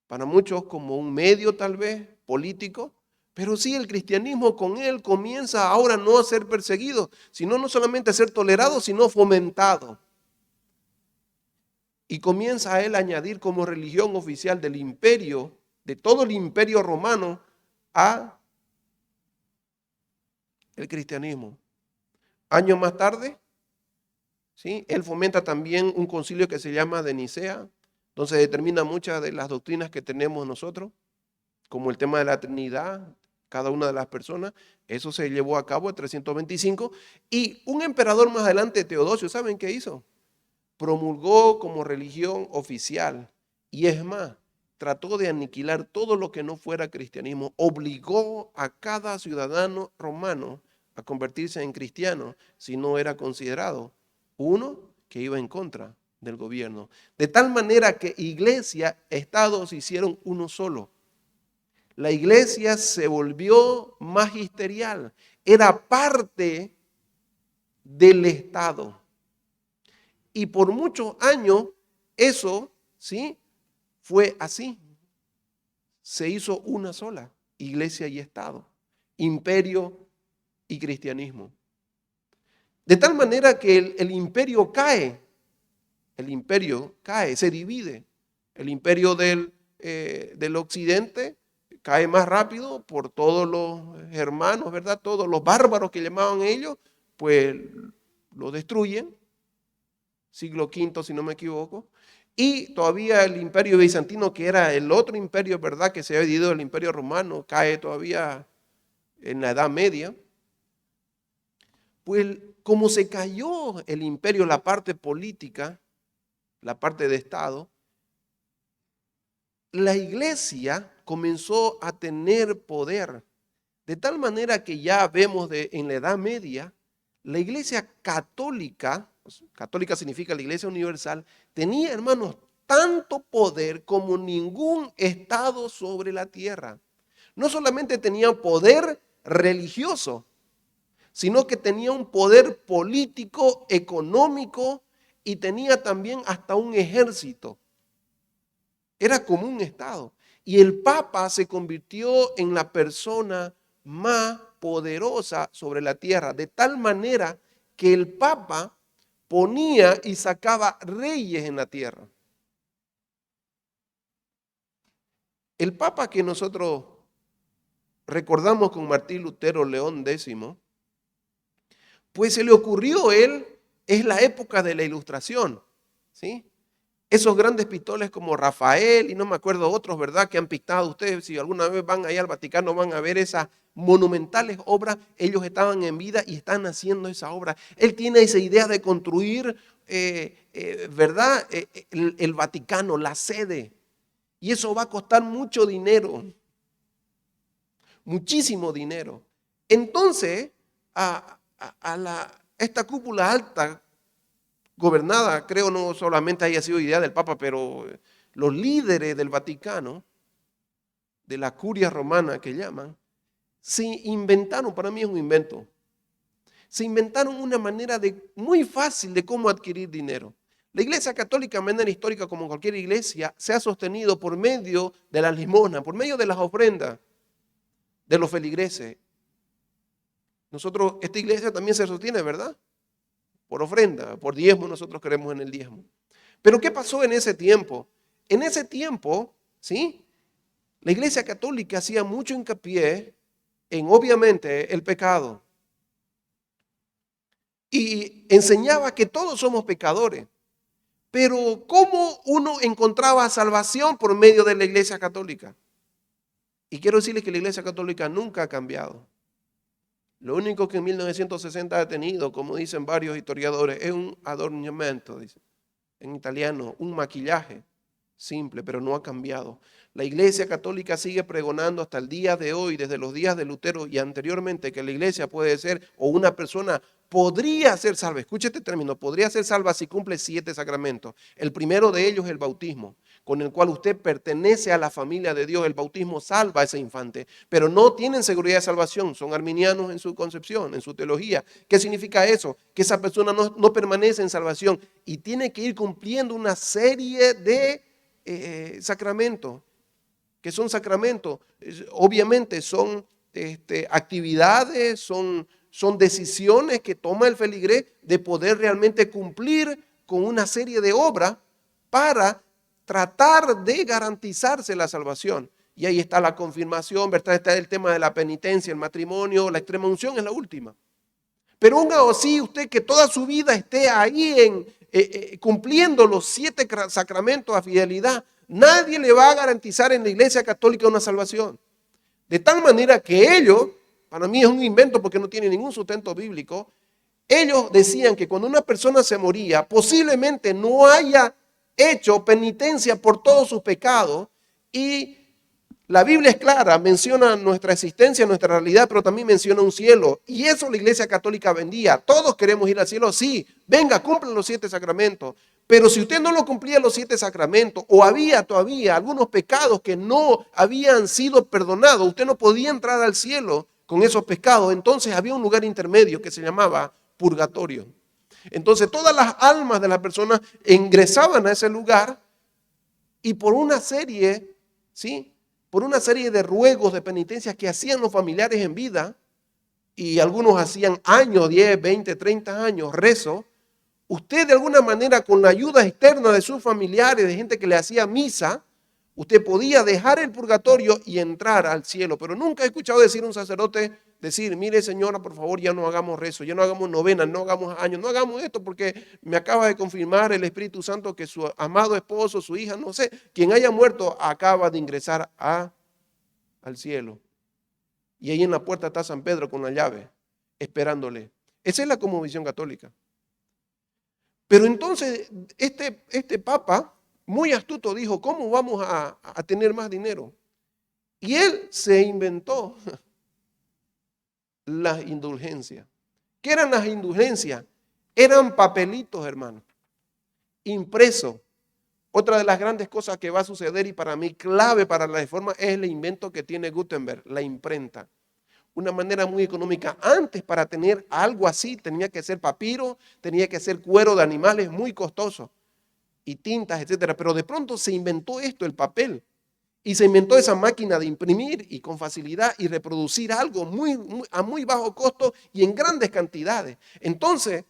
para muchos como un medio tal vez político, pero sí el cristianismo con él comienza ahora no a ser perseguido, sino no solamente a ser tolerado, sino fomentado. Y comienza a él a añadir como religión oficial del imperio, de todo el imperio romano, a el cristianismo. Años más tarde, ¿sí?, él fomenta también un concilio que se llama de Nicea, donde se determina muchas de las doctrinas que tenemos nosotros, como el tema de la Trinidad, cada una de las personas. Eso se llevó a cabo en 325. Y un emperador más adelante, Teodosio, ¿saben qué hizo? Promulgó como religión oficial. Y es más, trató de aniquilar todo lo que no fuera cristianismo. Obligó a cada ciudadano romano a convertirse en cristiano si no era considerado uno que iba en contra del gobierno. De tal manera que iglesia, Estado se hicieron uno solo. La iglesia se volvió magisterial, era parte del Estado. Y por muchos años eso, ¿sí?, fue así. Se hizo una sola, iglesia y Estado, imperio y cristianismo. De tal manera que el imperio cae. El imperio cae, se divide. El imperio del occidente cae más rápido por todos los hermanos, ¿verdad? Todos los bárbaros que llamaban ellos, pues lo destruyen. Siglo V, si no me equivoco. Y todavía el imperio bizantino, que era el otro imperio, ¿verdad?, que se había dividido del imperio romano, cae todavía en la Edad Media. Pues como se cayó el imperio, la parte política, la parte de Estado, la iglesia comenzó a tener poder, de tal manera que ya vemos en la Edad Media, la iglesia católica, católica significa la iglesia universal, tenía, hermanos, tanto poder como ningún estado sobre la tierra. No solamente tenía poder religioso, sino que tenía un poder político, económico, y tenía también hasta un ejército. Era como un estado. Y el Papa se convirtió en la persona más poderosa sobre la tierra, de tal manera que el Papa ponía y sacaba reyes en la tierra. El Papa que nosotros recordamos con Martín Lutero León X, pues se le ocurrió él, es la época de la Ilustración, ¿sí? Esos grandes pintores como Rafael y no me acuerdo otros, ¿verdad? Que han pintado ustedes, si alguna vez van allá al Vaticano van a ver esas monumentales obras, ellos estaban en vida y están haciendo esa obra. Él tiene esa idea de construir, ¿verdad? El Vaticano, la sede. Y eso va a costar mucho dinero, muchísimo dinero. Entonces, esta cúpula alta, gobernada, creo no solamente haya sido idea del Papa, pero los líderes del Vaticano, de la curia romana que llaman, se inventaron, para mí es un invento, se inventaron una manera muy fácil de cómo adquirir dinero. La Iglesia Católica, de manera histórica, como cualquier iglesia, se ha sostenido por medio de la limosna, por medio de las ofrendas de los feligreses. Nosotros, esta iglesia también se sostiene, ¿verdad? Por ofrenda, por diezmo, nosotros creemos en el diezmo. Pero ¿qué pasó en ese tiempo? En ese tiempo, ¿sí? La Iglesia Católica hacía mucho hincapié en, obviamente, el pecado. Y enseñaba que todos somos pecadores. Pero ¿cómo uno encontraba salvación por medio de la Iglesia Católica? Y quiero decirles que la Iglesia Católica nunca ha cambiado. Lo único que en 1960 ha tenido, como dicen varios historiadores, es un adornamiento, dice, en italiano, un maquillaje simple, pero no ha cambiado. La Iglesia Católica sigue pregonando hasta el día de hoy, desde los días de Lutero y anteriormente, que la iglesia puede ser, o una persona podría ser salva. Escuche este término, podría ser salva si cumple 7 sacramentos. El primero de ellos es el bautismo, con el cual usted pertenece a la familia de Dios. El bautismo salva a ese infante, pero no tienen seguridad de salvación. Son arminianos en su concepción, en su teología. ¿Qué significa eso? Que esa persona no permanece en salvación y tiene que ir cumpliendo una serie de sacramentos, que son sacramentos. Obviamente son actividades, son decisiones que toma el feligrés de poder realmente cumplir con una serie de obras para tratar de garantizarse la salvación. Y ahí está la confirmación, ¿verdad? Está el tema de la penitencia, el matrimonio, la extrema unción es la última. Pero aún así, usted que toda su vida esté ahí cumpliendo los 7 sacramentos a fidelidad, nadie le va a garantizar en la Iglesia Católica una salvación. De tal manera que ellos, para mí es un invento porque no tiene ningún sustento bíblico, ellos decían que cuando una persona se moría, posiblemente no haya hecho penitencia por todos sus pecados, y la Biblia es clara, menciona nuestra existencia, nuestra realidad, pero también menciona un cielo, y eso la Iglesia Católica vendía. Todos queremos ir al cielo, sí, venga, cumplan los 7 sacramentos, pero si usted no lo cumplía los 7 sacramentos, o había todavía algunos pecados que no habían sido perdonados, usted no podía entrar al cielo con esos pecados. Entonces había un lugar intermedio que se llamaba purgatorio. Entonces todas las almas de las personas ingresaban a ese lugar y por una serie, ¿sí?, por una serie de ruegos, de penitencias que hacían los familiares en vida, y algunos hacían años, 10, 20, 30 años, rezo, usted de alguna manera con la ayuda externa de sus familiares, de gente que le hacía misa, usted podía dejar el purgatorio y entrar al cielo. Pero nunca he escuchado decir un sacerdote, decir, mire señora, por favor, ya no hagamos rezo, ya no hagamos novena, no hagamos años, no hagamos esto porque me acaba de confirmar el Espíritu Santo que su amado esposo, su hija, no sé, quien haya muerto acaba de ingresar al cielo. Y ahí en la puerta está San Pedro con la llave, esperándole. Esa es la cosmovisión católica. Pero entonces este papa, muy astuto, dijo, ¿cómo vamos a tener más dinero? Y él se inventó las indulgencias. ¿Qué eran las indulgencias? Eran papelitos, hermano, impresos. Otra de las grandes cosas que va a suceder y para mí clave para la reforma es el invento que tiene Gutenberg, la imprenta. Una manera muy económica. Antes, para tener algo así, tenía que ser papiro, tenía que ser cuero de animales muy costoso y tintas, etcétera. Pero de pronto se inventó esto, el papel. Y se inventó esa máquina de imprimir y con facilidad y reproducir algo a muy bajo costo y en grandes cantidades. Entonces,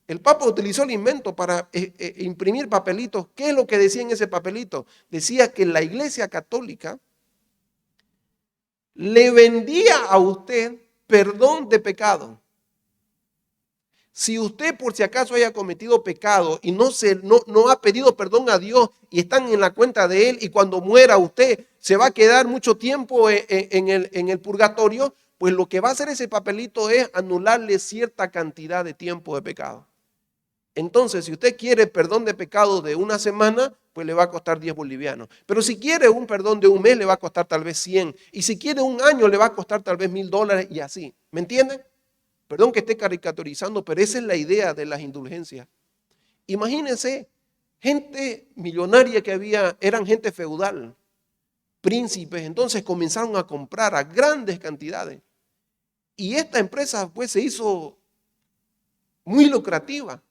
el Papa utilizó el invento para imprimir papelitos. ¿Qué es lo que decía en ese papelito? Decía que la Iglesia Católica le vendía a usted perdón de pecado. Si usted por si acaso haya cometido pecado y no ha pedido perdón a Dios y están en la cuenta de Él y cuando muera usted se va a quedar mucho tiempo en el purgatorio, pues lo que va a hacer ese papelito es anularle cierta cantidad de tiempo de pecado. Entonces, si usted quiere perdón de pecado de una semana, pues le va a costar 10 bolivianos. Pero si quiere un perdón de un mes, le va a costar tal vez 100. Y si quiere un año, le va a costar tal vez $1000 y así. ¿Me entienden? Perdón que esté caricaturizando, pero esa es la idea de las indulgencias. Imagínense, gente millonaria que había, eran gente feudal, príncipes, entonces comenzaron a comprar a grandes cantidades. Y esta empresa pues se hizo muy lucrativa.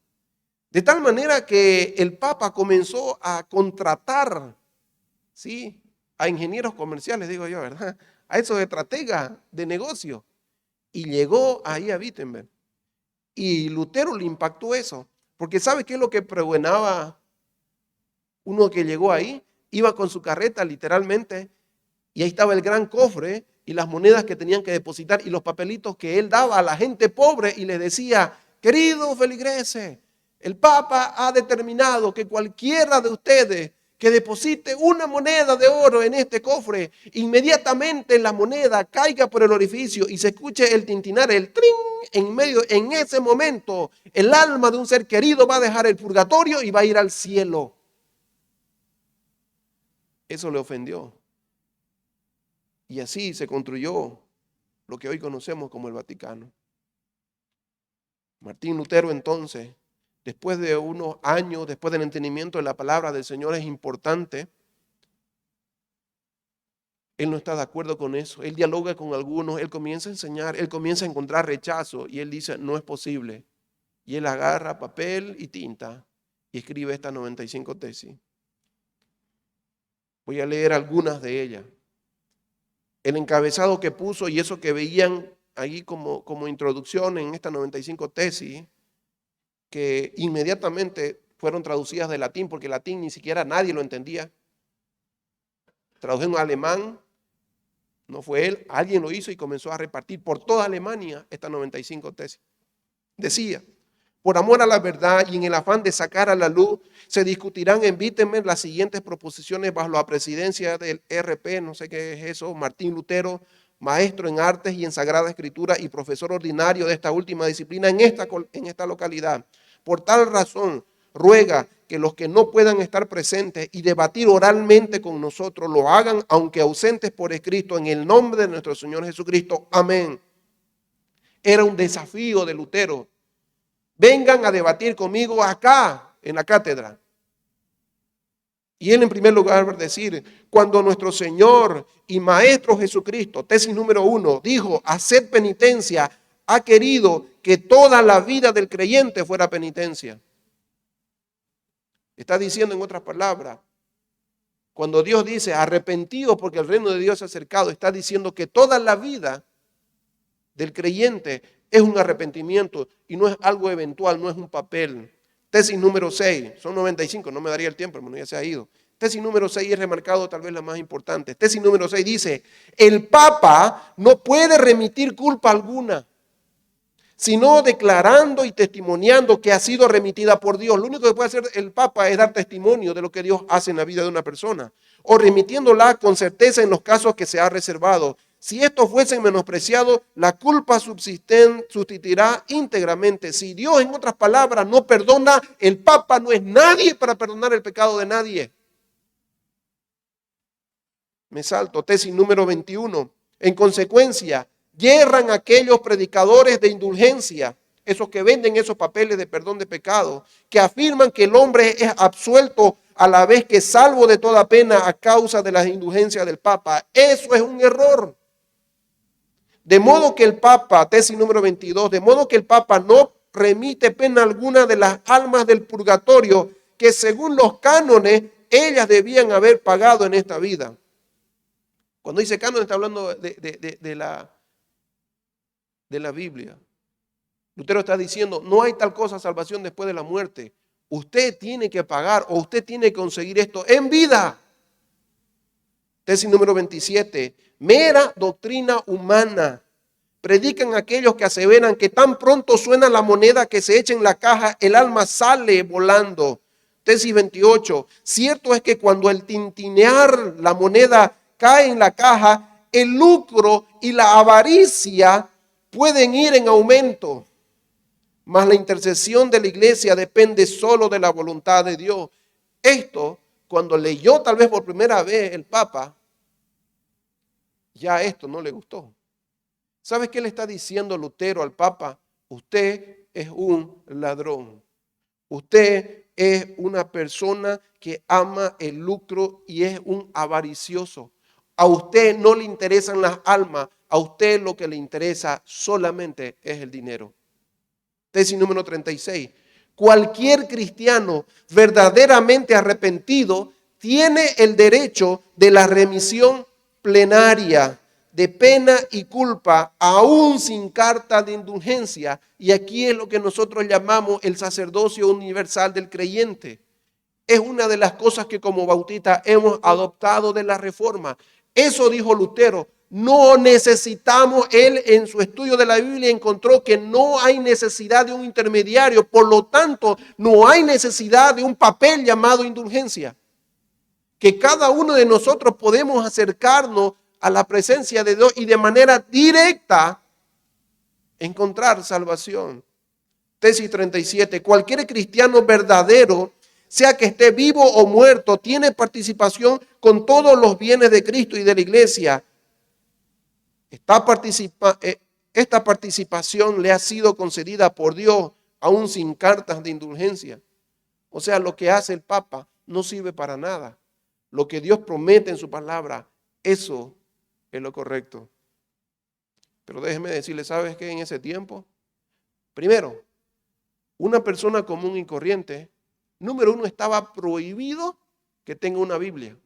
De tal manera que el Papa comenzó a contratar, ¿sí?, a ingenieros comerciales, digo yo, ¿verdad?, a esos estrategas de negocio. Y llegó ahí a Wittenberg. Y Lutero le impactó eso. Porque ¿sabe qué es lo que pregonaba uno que llegó ahí? Iba con su carreta literalmente y ahí estaba el gran cofre y las monedas que tenían que depositar y los papelitos que él daba a la gente pobre y les decía: queridos feligreses, el Papa ha determinado que cualquiera de ustedes que deposite una moneda de oro en este cofre, inmediatamente la moneda caiga por el orificio y se escuche el tintinar, el trin en medio. En ese momento, el alma de un ser querido va a dejar el purgatorio y va a ir al cielo. Eso le ofendió. Y así se construyó lo que hoy conocemos como el Vaticano. Martín Lutero entonces, después de unos años, después del entendimiento de la palabra del Señor, es importante. Él no está de acuerdo con eso. Él dialoga con algunos, él comienza a enseñar, él comienza a encontrar rechazo y él dice: no es posible. Y él agarra papel y tinta y escribe estas 95 tesis. Voy a leer algunas de ellas. El encabezado que puso y eso que veían ahí como introducción en estas 95 tesis, que inmediatamente fueron traducidas de latín, porque el latín ni siquiera nadie lo entendía. Tradujeron en alemán, no fue él, alguien lo hizo y comenzó a repartir por toda Alemania estas 95 tesis. Decía: por amor a la verdad y en el afán de sacar a la luz, se discutirán en Wittenberg las siguientes proposiciones bajo la presidencia del RP, no sé qué es eso, Martín Lutero, maestro en artes y en sagrada escritura y profesor ordinario de esta última disciplina en esta localidad. Por tal razón, ruega que los que no puedan estar presentes y debatir oralmente con nosotros lo hagan, aunque ausentes por escrito, en el nombre de nuestro Señor Jesucristo. Amén. Era un desafío de Lutero. Vengan a debatir conmigo acá en la cátedra. Y él en primer lugar va a decir: cuando nuestro Señor y Maestro Jesucristo, tesis número 1, dijo: haced penitencia, ha querido que toda la vida del creyente fuera penitencia. Está diciendo, en otras palabras, cuando Dios dice arrepentidos porque el reino de Dios se ha acercado, está diciendo que toda la vida del creyente es un arrepentimiento y no es algo eventual, no es un papel. Tesis número 6, son 95, no me daría el tiempo, hermano, ya se ha ido. Tesis número 6 es remarcado tal vez la más importante. Tesis número 6 dice: el Papa no puede remitir culpa alguna, sino declarando y testimoniando que ha sido remitida por Dios. Lo único que puede hacer el Papa es dar testimonio de lo que Dios hace en la vida de una persona, o remitiéndola con certeza en los casos que se ha reservado. Si estos fuesen menospreciados, la culpa subsistirá íntegramente. Si Dios, en otras palabras, no perdona, el Papa no es nadie para perdonar el pecado de nadie. Me salto, tesis número 21. En consecuencia, yerran aquellos predicadores de indulgencia, esos que venden esos papeles de perdón de pecado, que afirman que el hombre es absuelto a la vez que salvo de toda pena a causa de las indulgencias del Papa. Eso es un error. De modo que el Papa, tesis número 22, de modo que el Papa no remite pena alguna de las almas del purgatorio que según los cánones ellas debían haber pagado en esta vida. Cuando dice canon está hablando de la Biblia. Lutero está diciendo, no hay tal cosa salvación después de la muerte. Usted tiene que pagar o usted tiene que conseguir esto en vida. Tesis número 27. Mera doctrina humana. Predican aquellos que aseveran que tan pronto suena la moneda que se echa en la caja, el alma sale volando. Tesis 28. Cierto es que cuando el tintinear la moneda cae en la caja, el lucro y la avaricia pueden ir en aumento. Mas la intercesión de la iglesia depende solo de la voluntad de Dios. Esto, cuando leyó tal vez por primera vez el Papa, ya esto no le gustó. ¿Sabes qué le está diciendo Lutero al Papa? Usted es un ladrón. Usted es una persona que ama el lucro y es un avaricioso. A usted no le interesan las almas, a usted lo que le interesa solamente es el dinero. Tesis número 36. Cualquier cristiano verdaderamente arrepentido tiene el derecho de la remisión plenaria de pena y culpa, aún sin carta de indulgencia. Y aquí es lo que nosotros llamamos el sacerdocio universal del creyente. Es una de las cosas que como bautistas hemos adoptado de la Reforma. Eso dijo Lutero. No necesitamos, él en su estudio de la Biblia encontró que no hay necesidad de un intermediario, por lo tanto no hay necesidad de un papel llamado indulgencia. Que cada uno de nosotros podemos acercarnos a la presencia de Dios y de manera directa encontrar salvación. Tesis 37. Cualquier cristiano verdadero, sea que esté vivo o muerto, tiene participación con todos los bienes de Cristo y de la iglesia. Esta participación le ha sido concedida por Dios, aún sin cartas de indulgencia. O sea, lo que hace el Papa no sirve para nada. Lo que Dios promete en su palabra, eso es lo correcto. Pero déjeme decirle, ¿sabes qué? En ese tiempo, primero, una persona común y corriente, número uno, estaba prohibido que tenga una Biblia.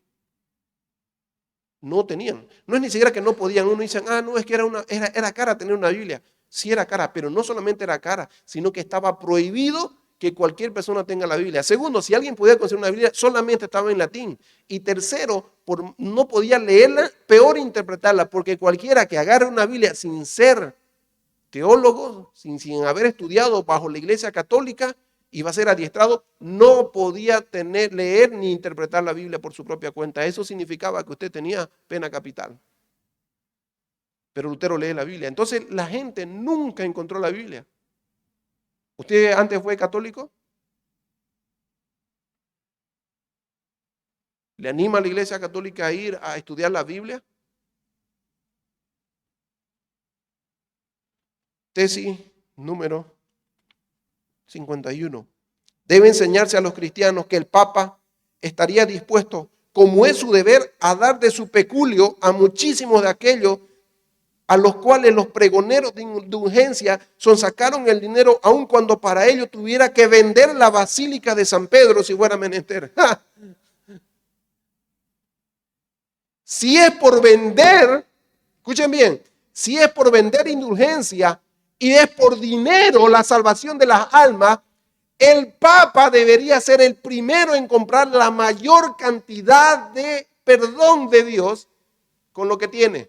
No tenían. No es ni siquiera que no podían. Uno dice, no, es que era cara tener una Biblia. Sí era cara, pero no solamente era cara, sino que estaba prohibido que cualquier persona tenga la Biblia. Segundo, si alguien podía conseguir una Biblia, solamente estaba en latín. Y tercero, no podía leerla, peor interpretarla, porque cualquiera que agarre una Biblia sin ser teólogo, sin haber estudiado bajo la Iglesia Católica, iba a ser adiestrado, no podía leer ni interpretar la Biblia por su propia cuenta. Eso significaba que usted tenía pena capital. Pero Lutero lee la Biblia. Entonces la gente nunca encontró la Biblia. ¿Usted antes fue católico? ¿Le anima a la Iglesia Católica a ir a estudiar la Biblia? Tesis número 51. Debe enseñarse a los cristianos que el Papa estaría dispuesto, como es su deber, a dar de su peculio a muchísimos de aquellos a los cuales los pregoneros de indulgencia sonsacaron el dinero, aun cuando para ello tuviera que vender la Basílica de San Pedro si fuera menester. ¡Ja! Si es por vender, escuchen bien, si es por vender indulgencia y es por dinero la salvación de las almas, el Papa debería ser el primero en comprar la mayor cantidad de perdón de Dios con lo que tiene.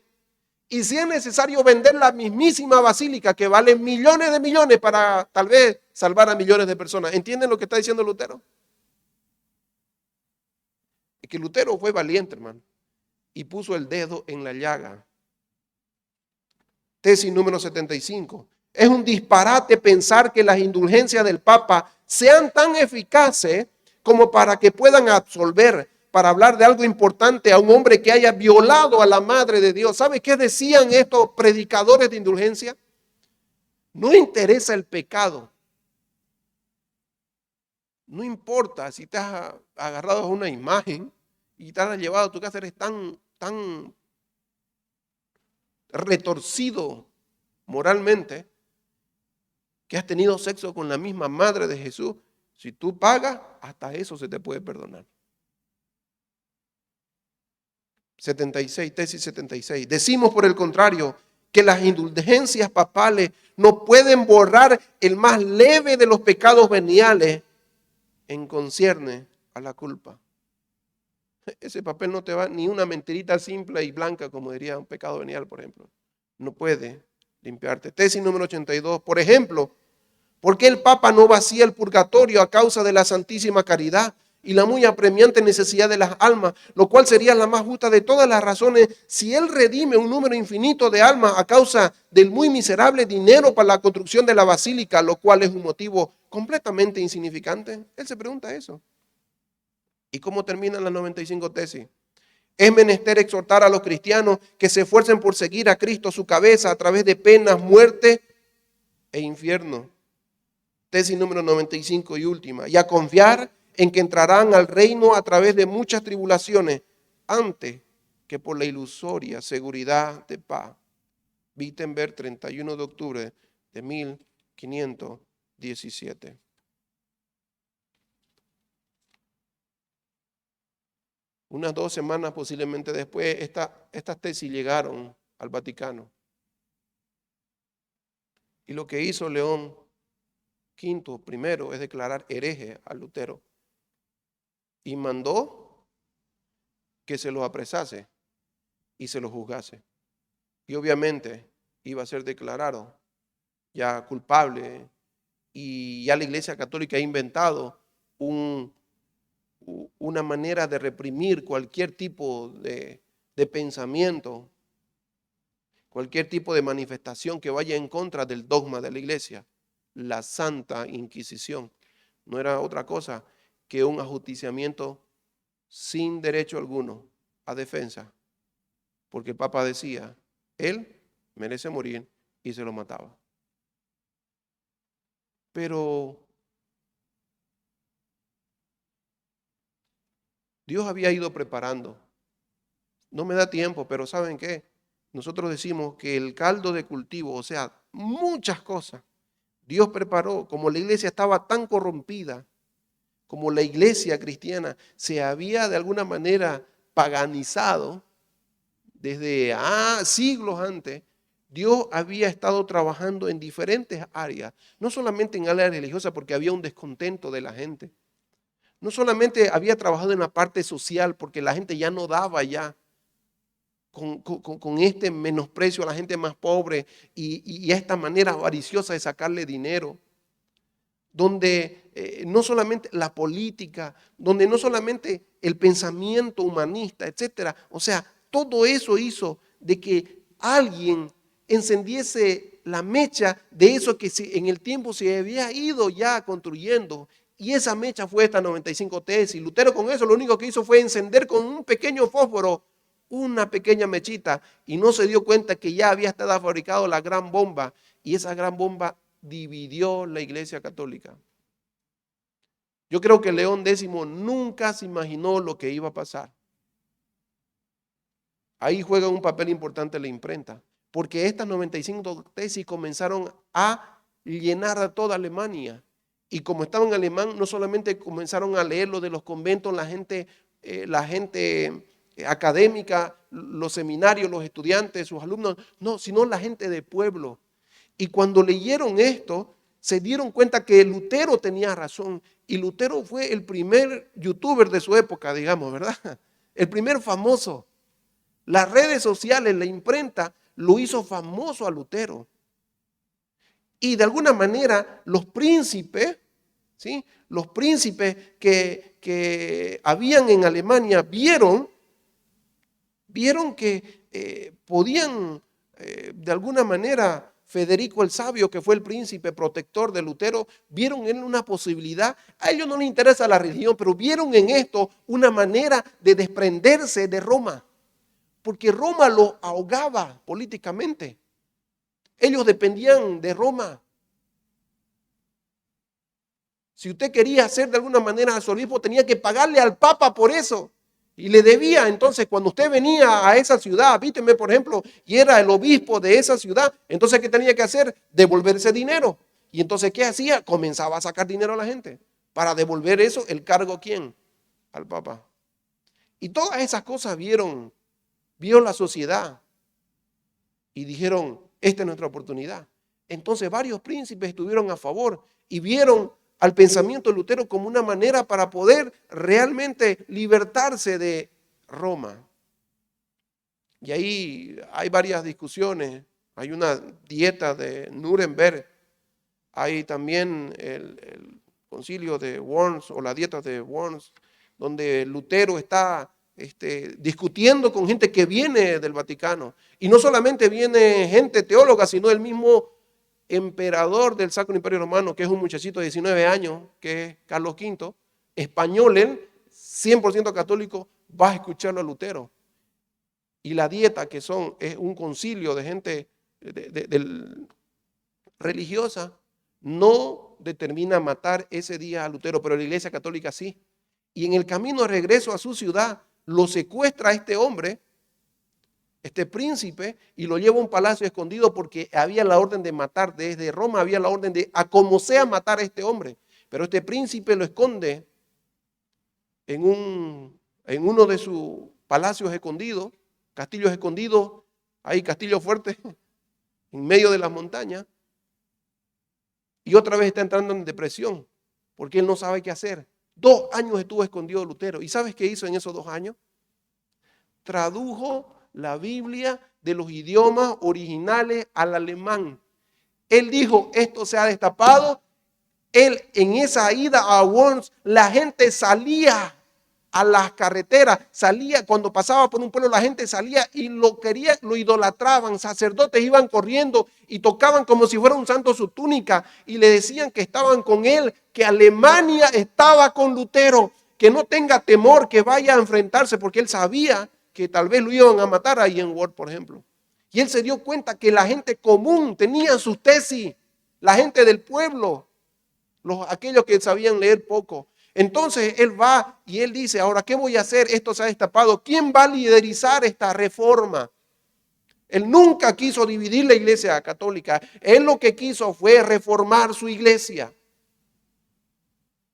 Y si es necesario vender la mismísima basílica que vale millones de millones para tal vez salvar a millones de personas. ¿Entienden lo que está diciendo Lutero? Es que Lutero fue valiente, hermano, y puso el dedo en la llaga. Tesis número 75. Es un disparate pensar que las indulgencias del Papa sean tan eficaces como para que puedan absolver, para hablar de algo importante, a un hombre que haya violado a la Madre de Dios. ¿Sabe qué decían estos predicadores de indulgencia? No interesa el pecado. No importa si te has agarrado a una imagen y te has llevado a tu casa, eres tan retorcido moralmente que has tenido sexo con la misma Madre de Jesús. Si tú pagas, hasta eso se te puede perdonar. 76, tesis 76. Decimos, por el contrario, que las indulgencias papales no pueden borrar el más leve de los pecados veniales en concierne a la culpa. Ese papel no te va ni una mentirita simple y blanca, como diría un pecado venial, por ejemplo. No puede limpiarte. Tesis número 82. Por ejemplo, ¿por qué el Papa no vacía el purgatorio a causa de la santísima caridad y la muy apremiante necesidad de las almas, lo cual sería la más justa de todas las razones si él redime un número infinito de almas a causa del muy miserable dinero para la construcción de la basílica, lo cual es un motivo completamente insignificante? Él se pregunta eso. ¿Y cómo terminan las 95 tesis? Es menester exhortar a los cristianos que se esfuercen por seguir a Cristo su cabeza a través de penas, muerte e infierno. Tesis número 95 y última. Y a confiar en que entrarán al reino a través de muchas tribulaciones antes que por la ilusoria seguridad de paz. Wittenberg, 31 de octubre de 1517. Unas 2 semanas posiblemente después, estas tesis llegaron al Vaticano. Y lo que hizo León V primero es declarar hereje a Lutero. Y mandó que se lo apresase y se lo juzgase. Y obviamente iba a ser declarado ya culpable. Y ya la Iglesia Católica ha inventado una manera de reprimir cualquier tipo de pensamiento, cualquier tipo de manifestación que vaya en contra del dogma de la Iglesia. La Santa Inquisición no era otra cosa que un ajusticiamiento sin derecho alguno a defensa, porque el Papa decía, él merece morir, y se lo mataba. Pero Dios había ido preparando. No me da tiempo, pero ¿saben qué? Nosotros decimos que el caldo de cultivo, o sea, muchas cosas, Dios preparó. Como la iglesia estaba tan corrompida, como la iglesia cristiana se había de alguna manera paganizado desde siglos antes, Dios había estado trabajando en diferentes áreas, no solamente en áreas religiosas porque había un descontento de la gente, no solamente había trabajado en la parte social porque la gente ya no daba ya con este menosprecio a la gente más pobre y a esta manera avariciosa de sacarle dinero, donde no solamente la política, donde no solamente el pensamiento humanista, etcétera. O sea, todo eso hizo de que alguien encendiese la mecha de eso que en el tiempo se había ido ya construyendo. Y esa mecha fue esta 95 tesis. Lutero con eso lo único que hizo fue encender con un pequeño fósforo una pequeña mechita y no se dio cuenta que ya había estado fabricado la gran bomba, y esa gran bomba dividió la Iglesia Católica. Yo creo que León X nunca se imaginó lo que iba a pasar. Ahí juega un papel importante la imprenta, porque estas 95 tesis comenzaron a llenar a toda Alemania. Y como estaba en alemán, no solamente comenzaron a leer lo de los conventos, la gente académica, los seminarios, los estudiantes, sus alumnos, no, sino la gente de pueblo. Y cuando leyeron esto, se dieron cuenta que Lutero tenía razón. Y Lutero fue el primer youtuber de su época, digamos, ¿verdad? El primer famoso. Las redes sociales, la imprenta, lo hizo famoso a Lutero. Y de alguna manera los príncipes, ¿sí? Los príncipes que habían en Alemania vieron que podían, de alguna manera, Federico el Sabio, que fue el príncipe protector de Lutero, vieron en él una posibilidad. A ellos no les interesa la religión, pero vieron en esto una manera de desprenderse de Roma, porque Roma lo ahogaba políticamente. Ellos dependían de Roma. Si usted quería hacer de alguna manera a su obispo, tenía que pagarle al Papa por eso. Y le debía. Entonces, cuando usted venía a esa ciudad, Wittenberg, por ejemplo, y era el obispo de esa ciudad, entonces, ¿qué tenía que hacer? Devolver ese dinero. Y entonces, ¿qué hacía? Comenzaba a sacar dinero a la gente. Para devolver eso, ¿el cargo a quién? Al Papa. Y todas esas cosas vieron vio la sociedad y dijeron, esta es nuestra oportunidad. Entonces varios príncipes estuvieron a favor y vieron al pensamiento de Lutero como una manera para poder realmente libertarse de Roma. Y ahí hay varias discusiones. Hay una dieta de Nuremberg. Hay también el concilio de Worms o la dieta de Worms, donde Lutero está discutiendo con gente que viene del Vaticano. Y no solamente viene gente teóloga, sino el mismo emperador del Sacro Imperio Romano, que es un muchachito de 19 años, que es Carlos V, español, él, 100% católico, va a escucharlo a Lutero. Y la dieta, que es un concilio de gente religiosa, no determina matar ese día a Lutero, pero la Iglesia Católica sí. Y en el camino de regreso a su ciudad, lo secuestra a este hombre, este príncipe, y lo lleva a un palacio escondido porque había la orden de matar. Desde Roma había la orden de a como sea matar a este hombre. Pero este príncipe lo esconde en uno de sus palacios escondidos, castillos escondidos, hay castillos fuertes en medio de las montañas. Y otra vez está entrando en depresión porque él no sabe qué hacer. 2 años estuvo escondido Lutero. ¿Y sabes qué hizo en esos 2 años? Tradujo la Biblia de los idiomas originales al alemán. Él dijo, esto se ha destapado. Él en esa ida a Worms, la gente salía a las carreteras, salía cuando pasaba por un pueblo, la gente salía y lo querían, lo idolatraban. Sacerdotes iban corriendo y tocaban como si fuera un santo su túnica y le decían que estaban con él, que Alemania estaba con Lutero, que no tenga temor, que vaya a enfrentarse, porque él sabía que tal vez lo iban a matar ahí en Worms, por ejemplo. Y él se dio cuenta que la gente común tenía sus tesis, la gente del pueblo, aquellos que sabían leer poco. Entonces él va y él dice, ahora, ¿qué voy a hacer? Esto se ha destapado. ¿Quién va a liderizar esta reforma? Él nunca quiso dividir la iglesia católica. Él lo que quiso fue reformar su iglesia.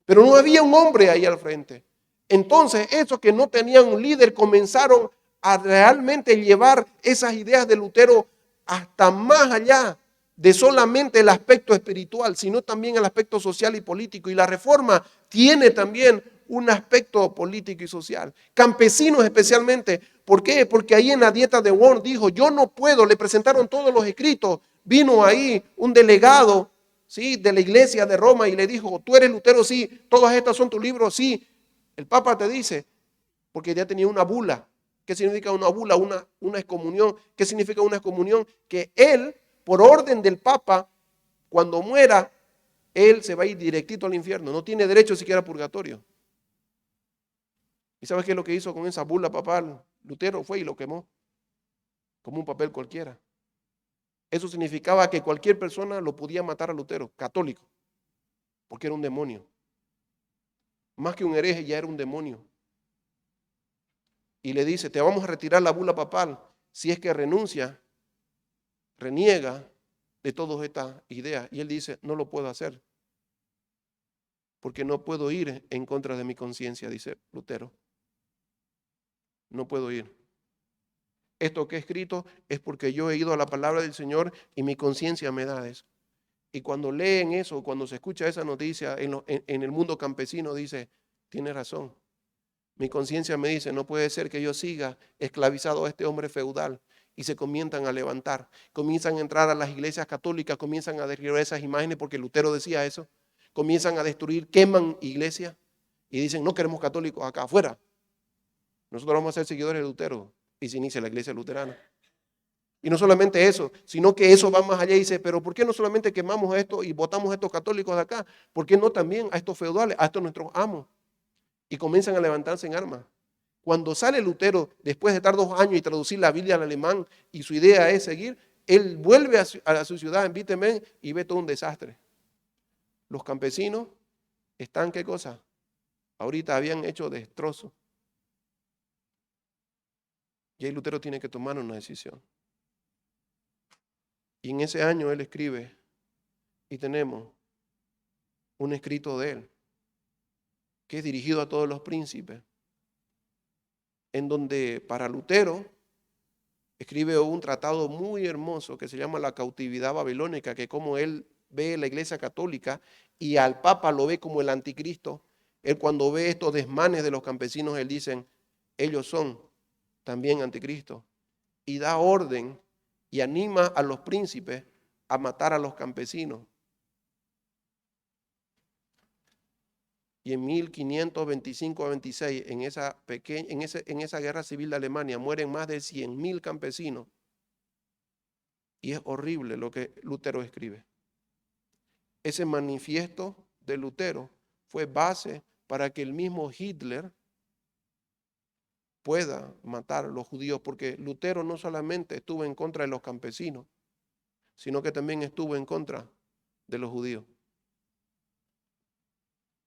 Pero no había un hombre ahí al frente. Entonces esos que no tenían un líder comenzaron a realmente llevar esas ideas de Lutero hasta más allá de solamente el aspecto espiritual, sino también el aspecto social y político. Y la reforma tiene también un aspecto político y social. Campesinos especialmente. ¿Por qué? Porque ahí en la dieta de Worms dijo, yo no puedo, le presentaron todos los escritos. Vino ahí un delegado, ¿sí?, de la iglesia de Roma y le dijo, tú eres Lutero, sí, todas estas son tus libros, sí. El Papa te dice, porque ya tenía una bula. ¿Qué significa una bula? Una excomunión. ¿Qué significa una excomunión? Que él, por orden del Papa, cuando muera, él se va a ir directito al infierno. No tiene derecho siquiera a purgatorio. ¿Y sabes qué es lo que hizo con esa bula papal? Lutero fue y lo quemó como un papel cualquiera. Eso significaba que cualquier persona lo podía matar a Lutero, católico, porque era un demonio. Más que un hereje, ya era un demonio. Y le dice, te vamos a retirar la bula papal si es que renuncia, reniega de todas estas ideas. Y él dice, no lo puedo hacer, porque no puedo ir en contra de mi conciencia, dice Lutero. No puedo ir. Esto que he escrito es porque yo he ido a la palabra del Señor y mi conciencia me da eso. Y cuando leen eso, cuando se escucha esa noticia en el mundo campesino, dice, tiene razón. Mi conciencia me dice, no puede ser que yo siga esclavizado a este hombre feudal. Y se comienzan a levantar, comienzan a entrar a las iglesias católicas, comienzan a derribar esas imágenes, porque Lutero decía eso. Comienzan a destruir, queman iglesias y dicen, no queremos católicos acá afuera. Nosotros vamos a ser seguidores de Lutero. Y se inicia la iglesia luterana. Y no solamente eso, sino que eso va más allá y dice, pero ¿por qué no solamente quemamos esto y votamos a estos católicos de acá? ¿Por qué no también a estos feudales, a estos nuestros amos? Y comienzan a levantarse en armas. Cuando sale Lutero, después de estar 2 años y traducir la Biblia al alemán, y su idea es seguir, él vuelve a su ciudad en Wittenberg y ve todo un desastre. Los campesinos están, ¿qué cosa? Ahorita habían hecho destrozos. Y ahí Lutero tiene que tomar una decisión. Y en ese año él escribe, y tenemos un escrito de él, que es dirigido a todos los príncipes, en donde para Lutero escribe un tratado muy hermoso que se llama La cautividad babilónica, que como él ve la Iglesia Católica y al Papa lo ve como el anticristo, él cuando ve estos desmanes de los campesinos, él dice, ellos son también anticristo, y da orden y anima a los príncipes a matar a los campesinos. Y en 1525-26, en esa guerra civil de Alemania, mueren más de 100.000 campesinos. Y es horrible lo que Lutero escribe. Ese manifiesto de Lutero fue base para que el mismo Hitler pueda matar a los judíos, porque Lutero no solamente estuvo en contra de los campesinos, sino que también estuvo en contra de los judíos.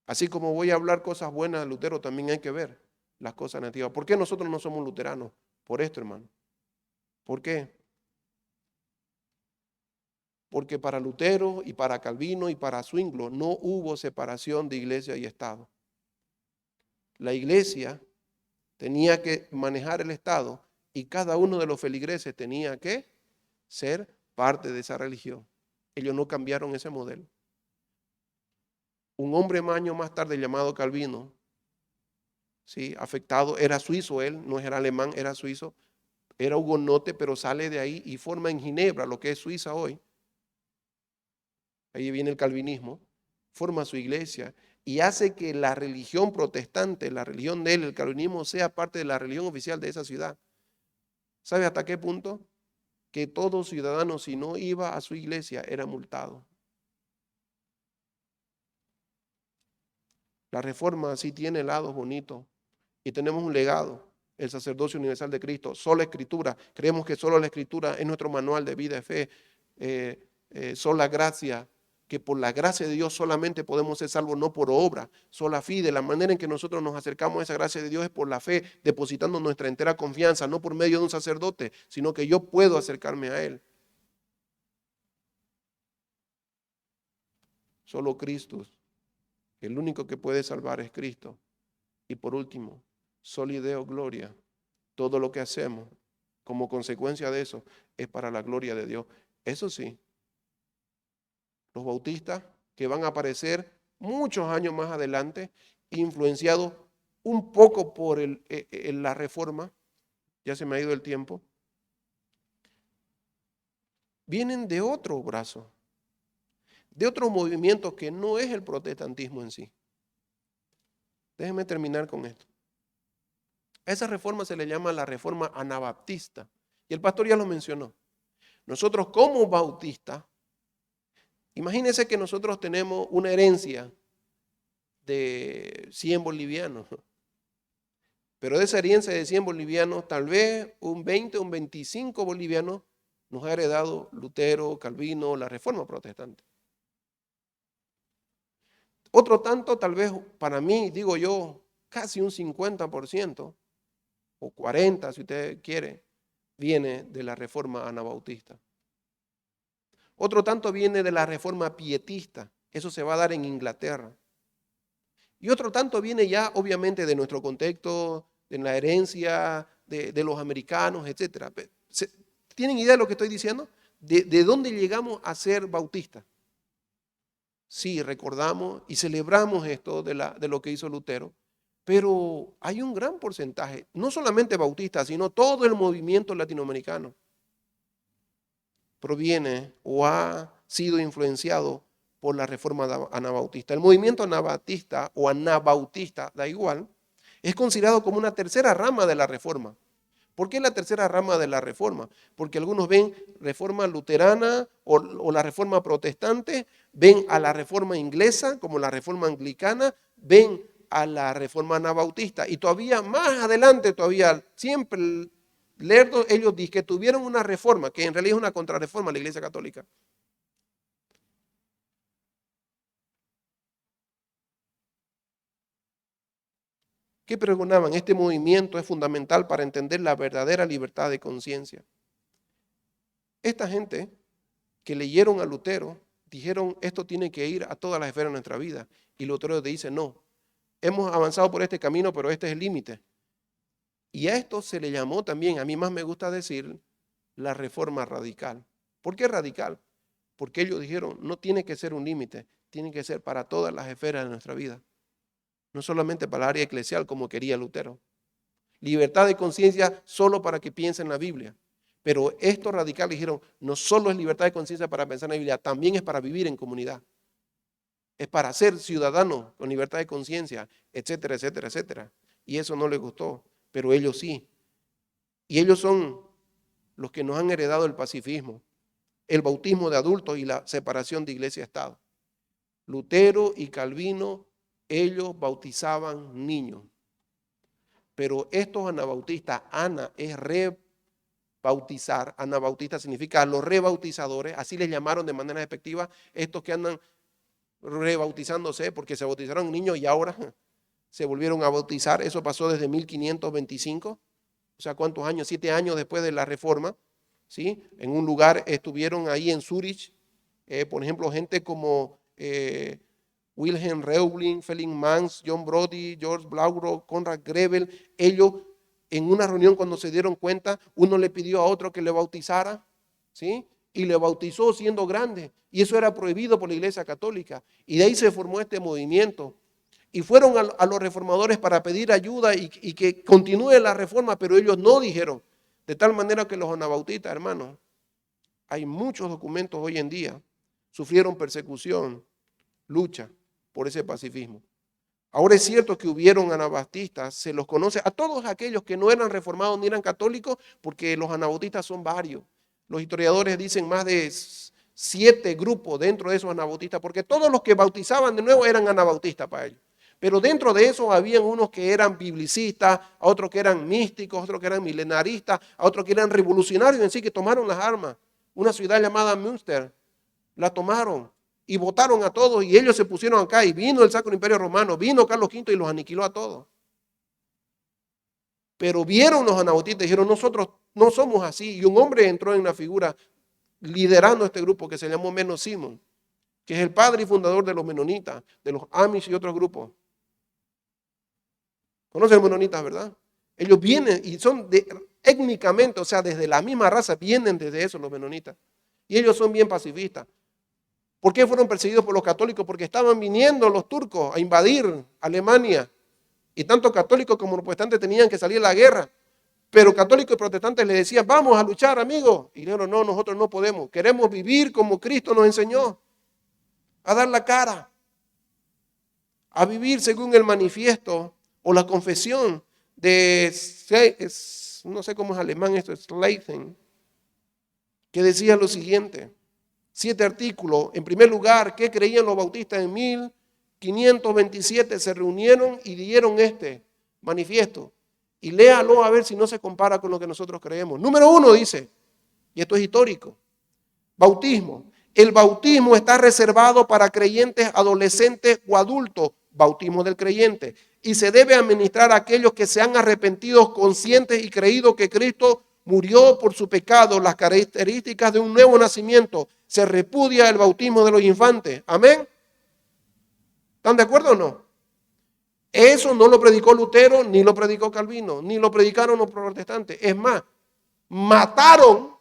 Así como voy a hablar cosas buenas de Lutero, también hay que ver las cosas negativas. ¿Por qué nosotros no somos luteranos? Por esto, hermano. ¿Por qué? Porque para Lutero y para Calvino y para Zwinglio no hubo separación de iglesia y Estado. La iglesia tenía que manejar el Estado y cada uno de los feligreses tenía que ser parte de esa religión. Ellos no cambiaron ese modelo. Un hombre años más tarde llamado Calvino, ¿sí? Afectado, era suizo él, no era alemán, era suizo, era hugonote, pero sale de ahí y forma en Ginebra, lo que es Suiza hoy. Ahí viene el calvinismo, forma su iglesia y hace que la religión protestante, la religión de él, el calvinismo, sea parte de la religión oficial de esa ciudad. ¿Sabe hasta qué punto? Que todo ciudadano, si no iba a su iglesia, era multado. La reforma sí tiene lados bonitos y tenemos un legado, el sacerdocio universal de Cristo, sola escritura. Creemos que solo la escritura es nuestro manual de vida y fe, sola gracia, que por la gracia de Dios solamente podemos ser salvos, no por obra, sola fide. La manera en que nosotros nos acercamos a esa gracia de Dios es por la fe, depositando nuestra entera confianza, no por medio de un sacerdote, sino que yo puedo acercarme a Él. Solo Cristo. El único que puede salvar es Cristo. Y por último, soli Deo gloria. Todo lo que hacemos como consecuencia de eso es para la gloria de Dios. Eso sí, los bautistas que van a aparecer muchos años más adelante, influenciados un poco por la reforma, ya se me ha ido el tiempo, vienen de otro brazo, de otro movimiento que no es el protestantismo en sí. Déjenme terminar con esto. A esa reforma se le llama la reforma anabaptista. Y el pastor ya lo mencionó. Nosotros como bautistas, imagínense que nosotros tenemos una herencia de 100 bolivianos. Pero de esa herencia de 100 bolivianos, tal vez un 20, un 25 bolivianos nos ha heredado Lutero, Calvino, la reforma protestante. Otro tanto, tal vez para mí, digo yo, casi un 50%, o 40% si usted quiere, viene de la reforma anabautista. Otro tanto viene de la reforma pietista, eso se va a dar en Inglaterra. Y otro tanto viene ya obviamente de nuestro contexto, de la herencia de los americanos, etc. ¿Tienen idea de lo que estoy diciendo? ¿De dónde llegamos a ser bautistas? Sí, recordamos y celebramos esto de lo que hizo Lutero, pero hay un gran porcentaje, no solamente bautista, sino todo el movimiento latinoamericano proviene o ha sido influenciado por la reforma anabautista. El movimiento anabautista o anabautista, da igual, es considerado como una tercera rama de la reforma. ¿Por qué la tercera rama de la reforma? Porque algunos ven reforma luterana o la reforma protestante, ven a la reforma inglesa como la reforma anglicana, ven a la reforma anabautista. Y todavía más adelante, todavía siempre ellos dicen que tuvieron una reforma, que en realidad es una contrarreforma a la Iglesia Católica. ¿Qué pregonaban? Este movimiento es fundamental para entender la verdadera libertad de conciencia. Esta gente que leyeron a Lutero dijeron, esto tiene que ir a todas las esferas de nuestra vida. Y Lutero dice, no, hemos avanzado por este camino, pero este es el límite. Y a esto se le llamó también, a mí más me gusta decir, la reforma radical. ¿Por qué radical? Porque ellos dijeron, no tiene que ser un límite, tiene que ser para todas las esferas de nuestra vida. No solamente para el área eclesial como quería Lutero. Libertad de conciencia solo para que piensen en la Biblia. Pero estos radicales dijeron, no solo es libertad de conciencia para pensar en la Biblia, también es para vivir en comunidad. Es para ser ciudadano con libertad de conciencia, etcétera, etcétera, etcétera. Y eso no les gustó, pero ellos sí. Y ellos son los que nos han heredado el pacifismo, el bautismo de adultos y la separación de iglesia-estado. Lutero y Calvino, ellos bautizaban niños. Pero estos anabautistas, ana es rebautizar, anabautista significa los rebautizadores, así les llamaron de manera despectiva, estos que andan rebautizándose porque se bautizaron niños y ahora se volvieron a bautizar. Eso pasó desde 1525, o sea, ¿cuántos años? 7 años después de la Reforma, ¿sí? En un lugar estuvieron ahí en Zurich, por ejemplo, gente como Wilhelm Reublin, Felix Manz, John Brody, George Blaubrock, Conrad Grebel. Ellos en una reunión cuando se dieron cuenta, uno le pidió a otro que le bautizara, ¿sí? Y le bautizó siendo grande. Y eso era prohibido por la Iglesia Católica. Y de ahí se formó este movimiento. Y fueron a los reformadores para pedir ayuda y que continúe la reforma, pero ellos no dijeron. De tal manera que los anabautistas, hermanos, hay muchos documentos hoy en día, sufrieron persecución, lucha por ese pacifismo. Ahora es cierto que hubieron anabautistas, se los conoce a todos aquellos que no eran reformados ni eran católicos, porque los anabautistas son varios. Los historiadores dicen más de 7 grupos dentro de esos anabautistas, porque todos los que bautizaban de nuevo eran anabautistas para ellos. Pero dentro de esos habían unos que eran biblicistas, a otros que eran místicos, a otros que eran milenaristas, a otros que eran revolucionarios en sí, que tomaron las armas. Una ciudad llamada Münster, la tomaron y votaron a todos y ellos se pusieron acá y vino el Sacro Imperio Romano, vino Carlos V y los aniquiló a todos. Pero vieron los anabautistas y dijeron, nosotros no somos así. Y un hombre entró en una figura liderando este grupo que se llamó Menno Simons, que es el padre y fundador de los menonitas, de los Amish y otros grupos. ¿Conocen los menonitas, verdad? Ellos vienen y son étnicamente, o sea, desde la misma raza, vienen desde eso los menonitas. Y ellos son bien pacifistas. ¿Por qué fueron perseguidos por los católicos? Porque estaban viniendo los turcos a invadir Alemania. Y tanto católicos como protestantes tenían que salir a la guerra. Pero católicos y protestantes les decían, vamos a luchar, amigos. Y dijeron, no, nosotros no podemos. Queremos vivir como Cristo nos enseñó. A dar la cara. A vivir según el manifiesto o la confesión de, no sé cómo es alemán esto, Schleiden, que decía lo siguiente. 7 artículos. En primer lugar, ¿qué creían los bautistas? En 1527 se reunieron y dieron este manifiesto. Y léalo a ver si no se compara con lo que nosotros creemos. Número 1 dice, y esto es histórico, bautismo. El bautismo está reservado para creyentes adolescentes o adultos, bautismo del creyente, y se debe administrar a aquellos que se han arrepentido conscientes y creído que Cristo murió por su pecado, las características de un nuevo nacimiento. Se repudia el bautismo de los infantes. Amén. ¿Están de acuerdo o no? Eso no lo predicó Lutero, ni lo predicó Calvino, ni lo predicaron los protestantes. Es más, mataron,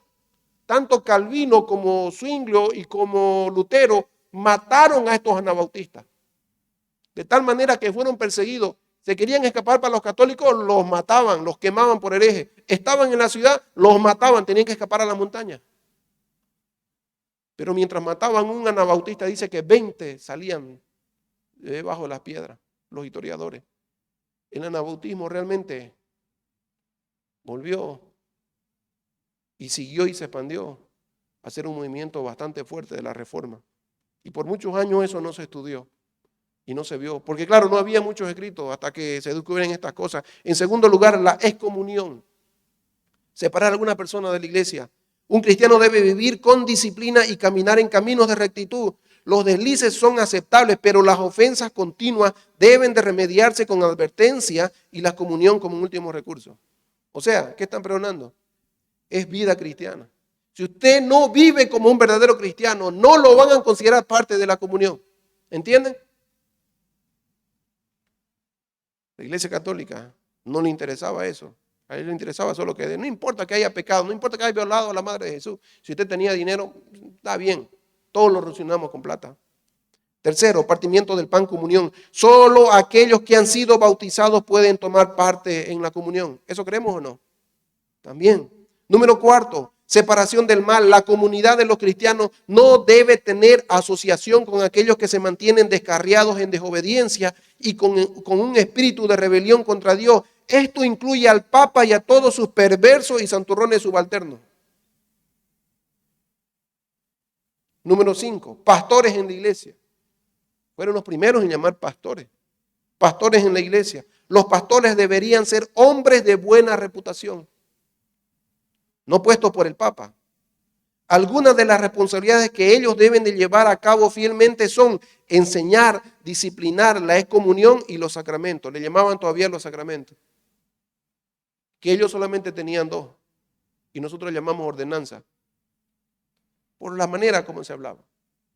tanto Calvino como Zwinglio y como Lutero, mataron a estos anabautistas. De tal manera que fueron perseguidos. Se querían escapar para los católicos, los mataban, los quemaban por herejes. Estaban en la ciudad, los mataban, tenían que escapar a la montaña. Pero mientras mataban un anabautista, dice que 20 salían debajo de las piedras, los historiadores. El anabautismo realmente volvió y siguió y se expandió a ser un movimiento bastante fuerte de la reforma. Y por muchos años eso no se estudió y no se vio. Porque claro, no había muchos escritos hasta que se descubren estas cosas. En segundo lugar, la excomunión. Separar a alguna persona de la iglesia. Un cristiano debe vivir con disciplina y caminar en caminos de rectitud. Los deslices son aceptables, pero las ofensas continuas deben de remediarse con advertencia y la comunión como un último recurso. O sea, ¿qué están pregonando? Es vida cristiana. Si usted no vive como un verdadero cristiano, no lo van a considerar parte de la comunión. ¿Entienden? La Iglesia Católica no le interesaba eso. A él le interesaba solo que no importa que haya pecado, no importa que haya violado a la madre de Jesús. Si usted tenía dinero, está bien. Todos lo relacionamos con plata. Tercero, partimiento del pan, comunión. Solo aquellos que han sido bautizados pueden tomar parte en la comunión. ¿Eso creemos o no? También. Número cuarto, separación del mal. La comunidad de los cristianos no debe tener asociación con aquellos que se mantienen descarriados en desobediencia y con un espíritu de rebelión contra Dios. Esto incluye al Papa y a todos sus perversos y santurrones subalternos. Número 5, pastores en la iglesia. Fueron los primeros en llamar pastores. Pastores en la iglesia. Los pastores deberían ser hombres de buena reputación, no puestos por el Papa. Algunas de las responsabilidades que ellos deben de llevar a cabo fielmente son enseñar, disciplinar la excomunión y los sacramentos. Le llamaban todavía los sacramentos, que ellos solamente tenían 2 y nosotros llamamos ordenanza, por la manera como se hablaba.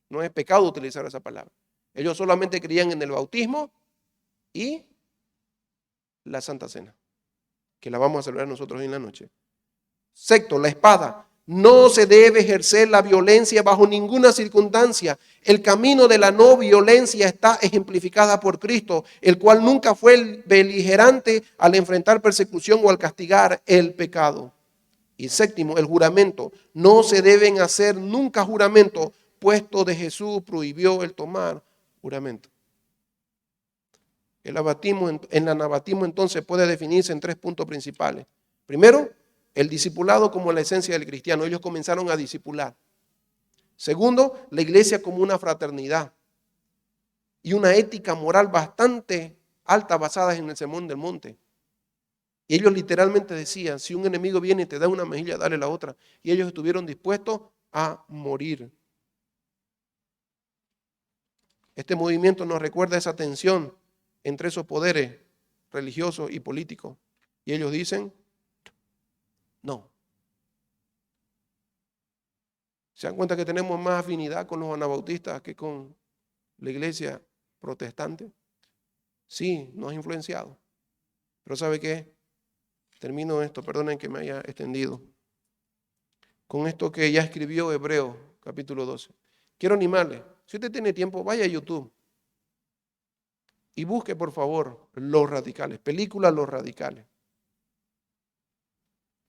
No es pecado utilizar esa palabra. Ellos solamente creían en el bautismo y la Santa Cena, que la vamos a celebrar nosotros hoy en la noche. Sexto, la espada. No se debe ejercer la violencia bajo ninguna circunstancia. El camino de la no violencia está ejemplificada por Cristo, el cual nunca fue beligerante al enfrentar persecución o al castigar el pecado. Y séptimo, el juramento. No se deben hacer nunca juramentos, puesto de Jesús prohibió el tomar juramento. El anabatismo entonces puede definirse en 3 puntos principales. Primero, el discipulado como la esencia del cristiano. Ellos comenzaron a discipular. Segundo, la iglesia como una fraternidad y una ética moral bastante alta basada en el sermón del monte. Y ellos literalmente decían, si un enemigo viene y te da una mejilla, dale la otra. Y ellos estuvieron dispuestos a morir. Este movimiento nos recuerda esa tensión entre esos poderes religiosos y políticos. Y ellos dicen, no. ¿Se dan cuenta que tenemos más afinidad con los anabautistas que con la iglesia protestante? Sí, nos ha influenciado. Pero ¿sabe qué? Termino esto, perdonen que me haya extendido. Con esto que ya escribió Hebreos, capítulo 12. Quiero animarle. Si usted tiene tiempo, vaya a YouTube y busque, por favor, Los Radicales, película Los Radicales.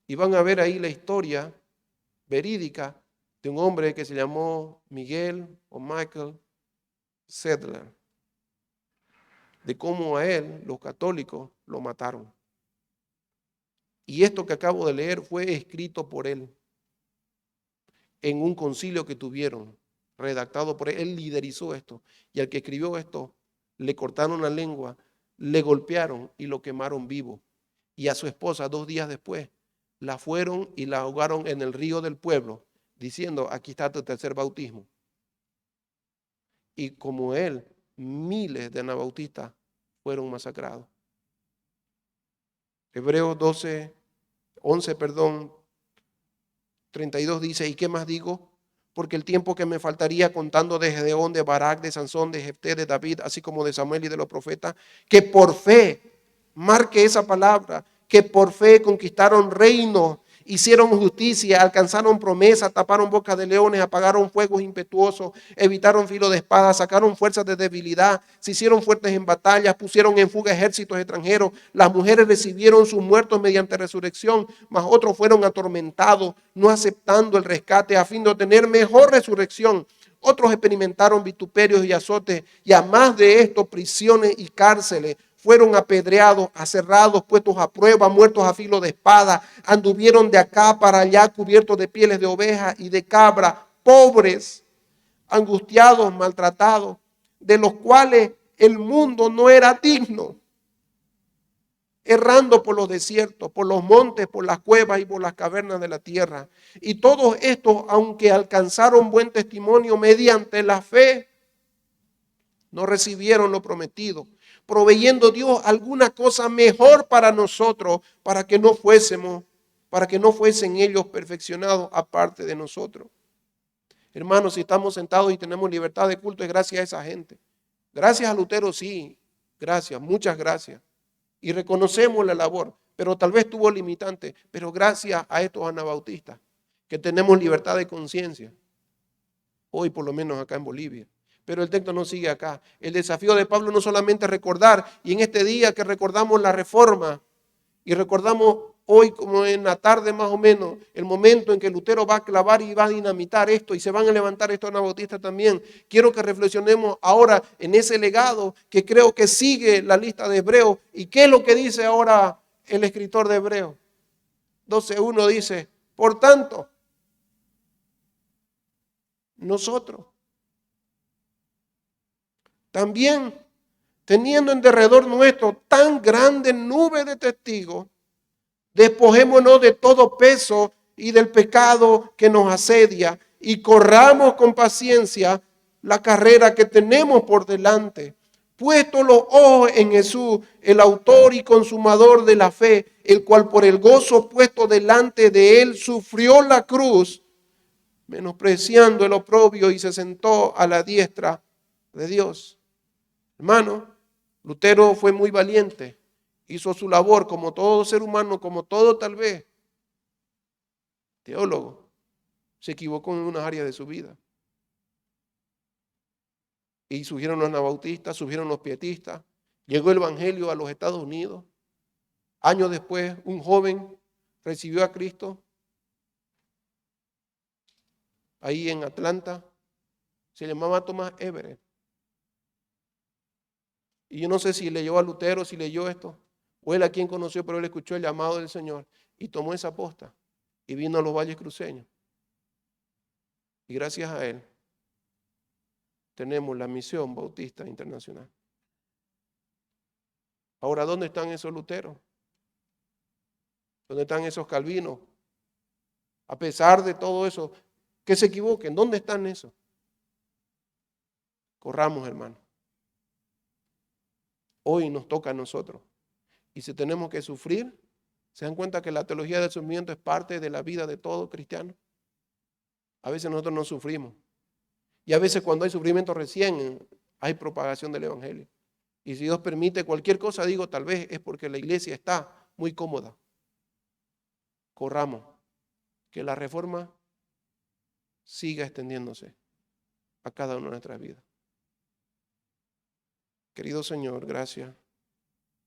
Y van a ver ahí la historia verídica de un hombre que se llamó Miguel o Michael Sedler, de cómo a él, los católicos, lo mataron. Y esto que acabo de leer fue escrito por él en un concilio que tuvieron, redactado por él. Él liderizó esto. Y al que escribió esto, le cortaron la lengua, le golpearon y lo quemaron vivo. Y a su esposa, 2 días después, la fueron y la ahogaron en el río del pueblo, diciendo, aquí está tu tercer bautismo. Y como él, miles de anabautistas fueron masacrados. Hebreos 11, 32 dice, ¿y qué más digo? Porque el tiempo que me faltaría contando de Gedeón, de Barak, de Sansón, de Jefté, de David, así como de Samuel y de los profetas, que por fe, marque esa palabra, que por fe conquistaron reinos, hicieron justicia, alcanzaron promesas, taparon bocas de leones, apagaron fuegos impetuosos, evitaron filo de espada, sacaron fuerzas de debilidad, se hicieron fuertes en batallas, pusieron en fuga ejércitos extranjeros. Las mujeres recibieron sus muertos mediante resurrección, mas otros fueron atormentados, no aceptando el rescate a fin de obtener mejor resurrección. Otros experimentaron vituperios y azotes, y a más de esto, prisiones y cárceles. Fueron apedreados, aserrados, puestos a prueba, muertos a filo de espada. Anduvieron de acá para allá cubiertos de pieles de oveja y de cabra, pobres, angustiados, maltratados, de los cuales el mundo no era digno. Errando por los desiertos, por los montes, por las cuevas y por las cavernas de la tierra. Y todos estos, aunque alcanzaron buen testimonio mediante la fe, no recibieron lo prometido, proveyendo Dios alguna cosa mejor para nosotros, para que no fuesen ellos perfeccionados aparte de nosotros. Hermanos, si estamos sentados y tenemos libertad de culto, es gracias a esa gente. Gracias a Lutero, sí, gracias, muchas gracias. Y reconocemos la labor, pero tal vez tuvo limitantes. Pero gracias a estos anabautistas, que tenemos libertad de conciencia, hoy por lo menos acá en Bolivia. Pero el texto no sigue acá. El desafío de Pablo no solamente recordar, y en este día que recordamos la reforma, y recordamos hoy como en la tarde más o menos, el momento en que Lutero va a clavar y va a dinamitar esto, y se van a levantar estos anabautistas también. Quiero que reflexionemos ahora en ese legado que creo que sigue la lista de Hebreos. ¿Y qué es lo que dice ahora el escritor de Hebreos? 12:1 dice, por tanto, nosotros también, teniendo en derredor nuestro tan grande nube de testigos, despojémonos de todo peso y del pecado que nos asedia y corramos con paciencia la carrera que tenemos por delante. Puesto los ojos en Jesús, el autor y consumador de la fe, el cual por el gozo puesto delante de él sufrió la cruz, menospreciando el oprobio, y se sentó a la diestra de Dios. Hermano, Lutero fue muy valiente, hizo su labor como todo ser humano, como todo tal vez teólogo, se equivocó en unas áreas de su vida. Y surgieron los anabautistas, surgieron los pietistas, llegó el evangelio a los Estados Unidos. Años después, un joven recibió a Cristo ahí en Atlanta, se llamaba Thomas Everett. Y yo no sé si leyó a Lutero, si leyó esto, o él a quien conoció, pero él escuchó el llamado del Señor y tomó esa posta y vino a los valles cruceños. Y gracias a él tenemos la Misión Bautista Internacional. Ahora, ¿dónde están esos Luteros? ¿Dónde están esos Calvinos? A pesar de todo eso, que se equivoquen, ¿dónde están esos? Corramos, hermano. Hoy nos toca a nosotros. Y si tenemos que sufrir, ¿se dan cuenta que la teología del sufrimiento es parte de la vida de todo cristiano? A veces nosotros no sufrimos. Y a veces cuando hay sufrimiento recién hay propagación del evangelio. Y si Dios permite cualquier cosa, digo, tal vez es porque la iglesia está muy cómoda. Corramos, que la reforma siga extendiéndose a cada una de nuestras vidas. Querido Señor, gracias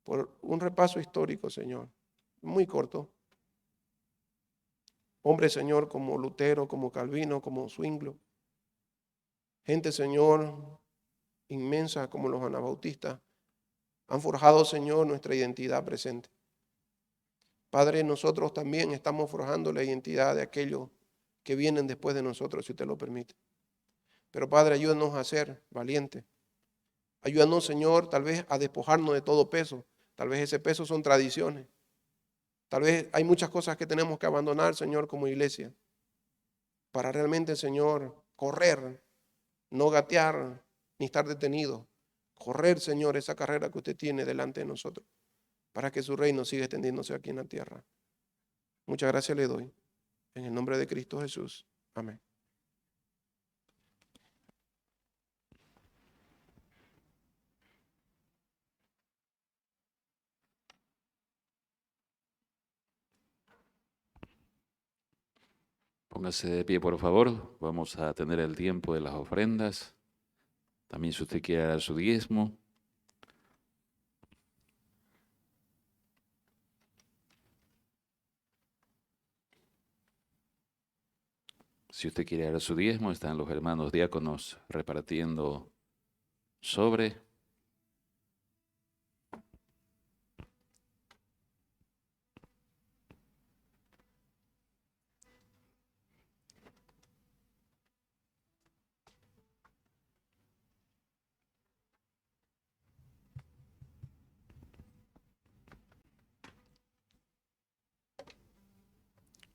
por un repaso histórico, Señor, muy corto. Hombres, Señor, como Lutero, como Calvino, como Zwinglio. Gente, Señor, inmensa como los anabautistas, han forjado, Señor, nuestra identidad presente. Padre, nosotros también estamos forjando la identidad de aquellos que vienen después de nosotros, si usted lo permite. Pero Padre, ayúdanos a ser valientes. Ayúdanos, Señor, tal vez a despojarnos de todo peso. Tal vez ese peso son tradiciones. Tal vez hay muchas cosas que tenemos que abandonar, Señor, como iglesia, para realmente, Señor, correr, no gatear, ni estar detenido. Correr, Señor, esa carrera que usted tiene delante de nosotros, para que su reino siga extendiéndose aquí en la tierra. Muchas gracias le doy. En el nombre de Cristo Jesús. Amén. Póngase de pie, por favor. Vamos a tener el tiempo de las ofrendas. También si usted quiere dar su diezmo. Si usted quiere dar su diezmo, están los hermanos diáconos repartiendo sobre.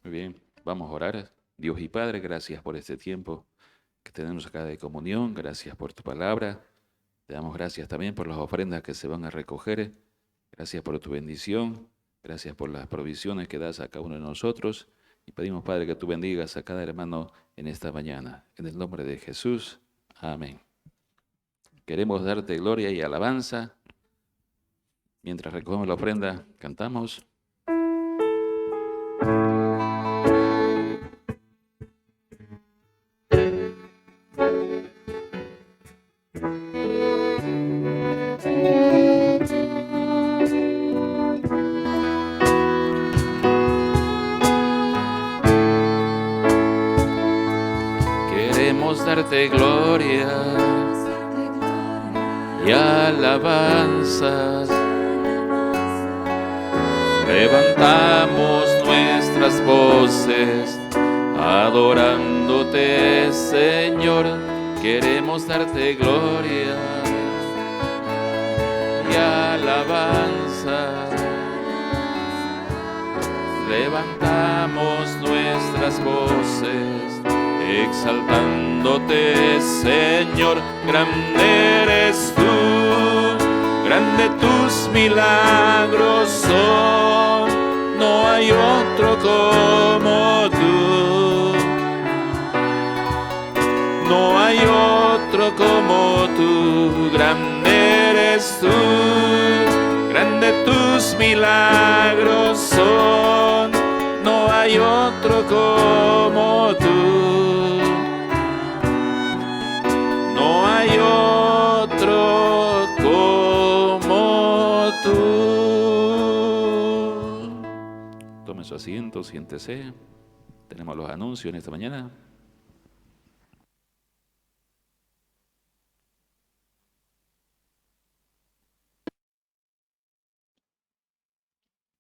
Muy bien, vamos a orar. Dios y Padre, gracias por este tiempo que tenemos acá de comunión. Gracias por tu palabra. Te damos gracias también por las ofrendas que se van a recoger. Gracias por tu bendición. Gracias por las provisiones que das a cada uno de nosotros. Y pedimos, Padre, que tú bendigas a cada hermano en esta mañana. En el nombre de Jesús. Amén. Queremos darte gloria y alabanza. Mientras recogemos la ofrenda, cantamos. queremos darte gloria y alabanzas. Levantamos nuestras voces adorándote, Señor. Queremos darte gloria y alabanza. Levantamos nuestras voces exaltándote, Señor. Grande eres tú, grande tus milagros son, no hay otro como tú. No hay otro como tú, grande eres tú, grande tus milagros son, no hay otro como tú, no hay otro como tú. Tome su asiento, siéntese. Tenemos los anuncios en esta mañana.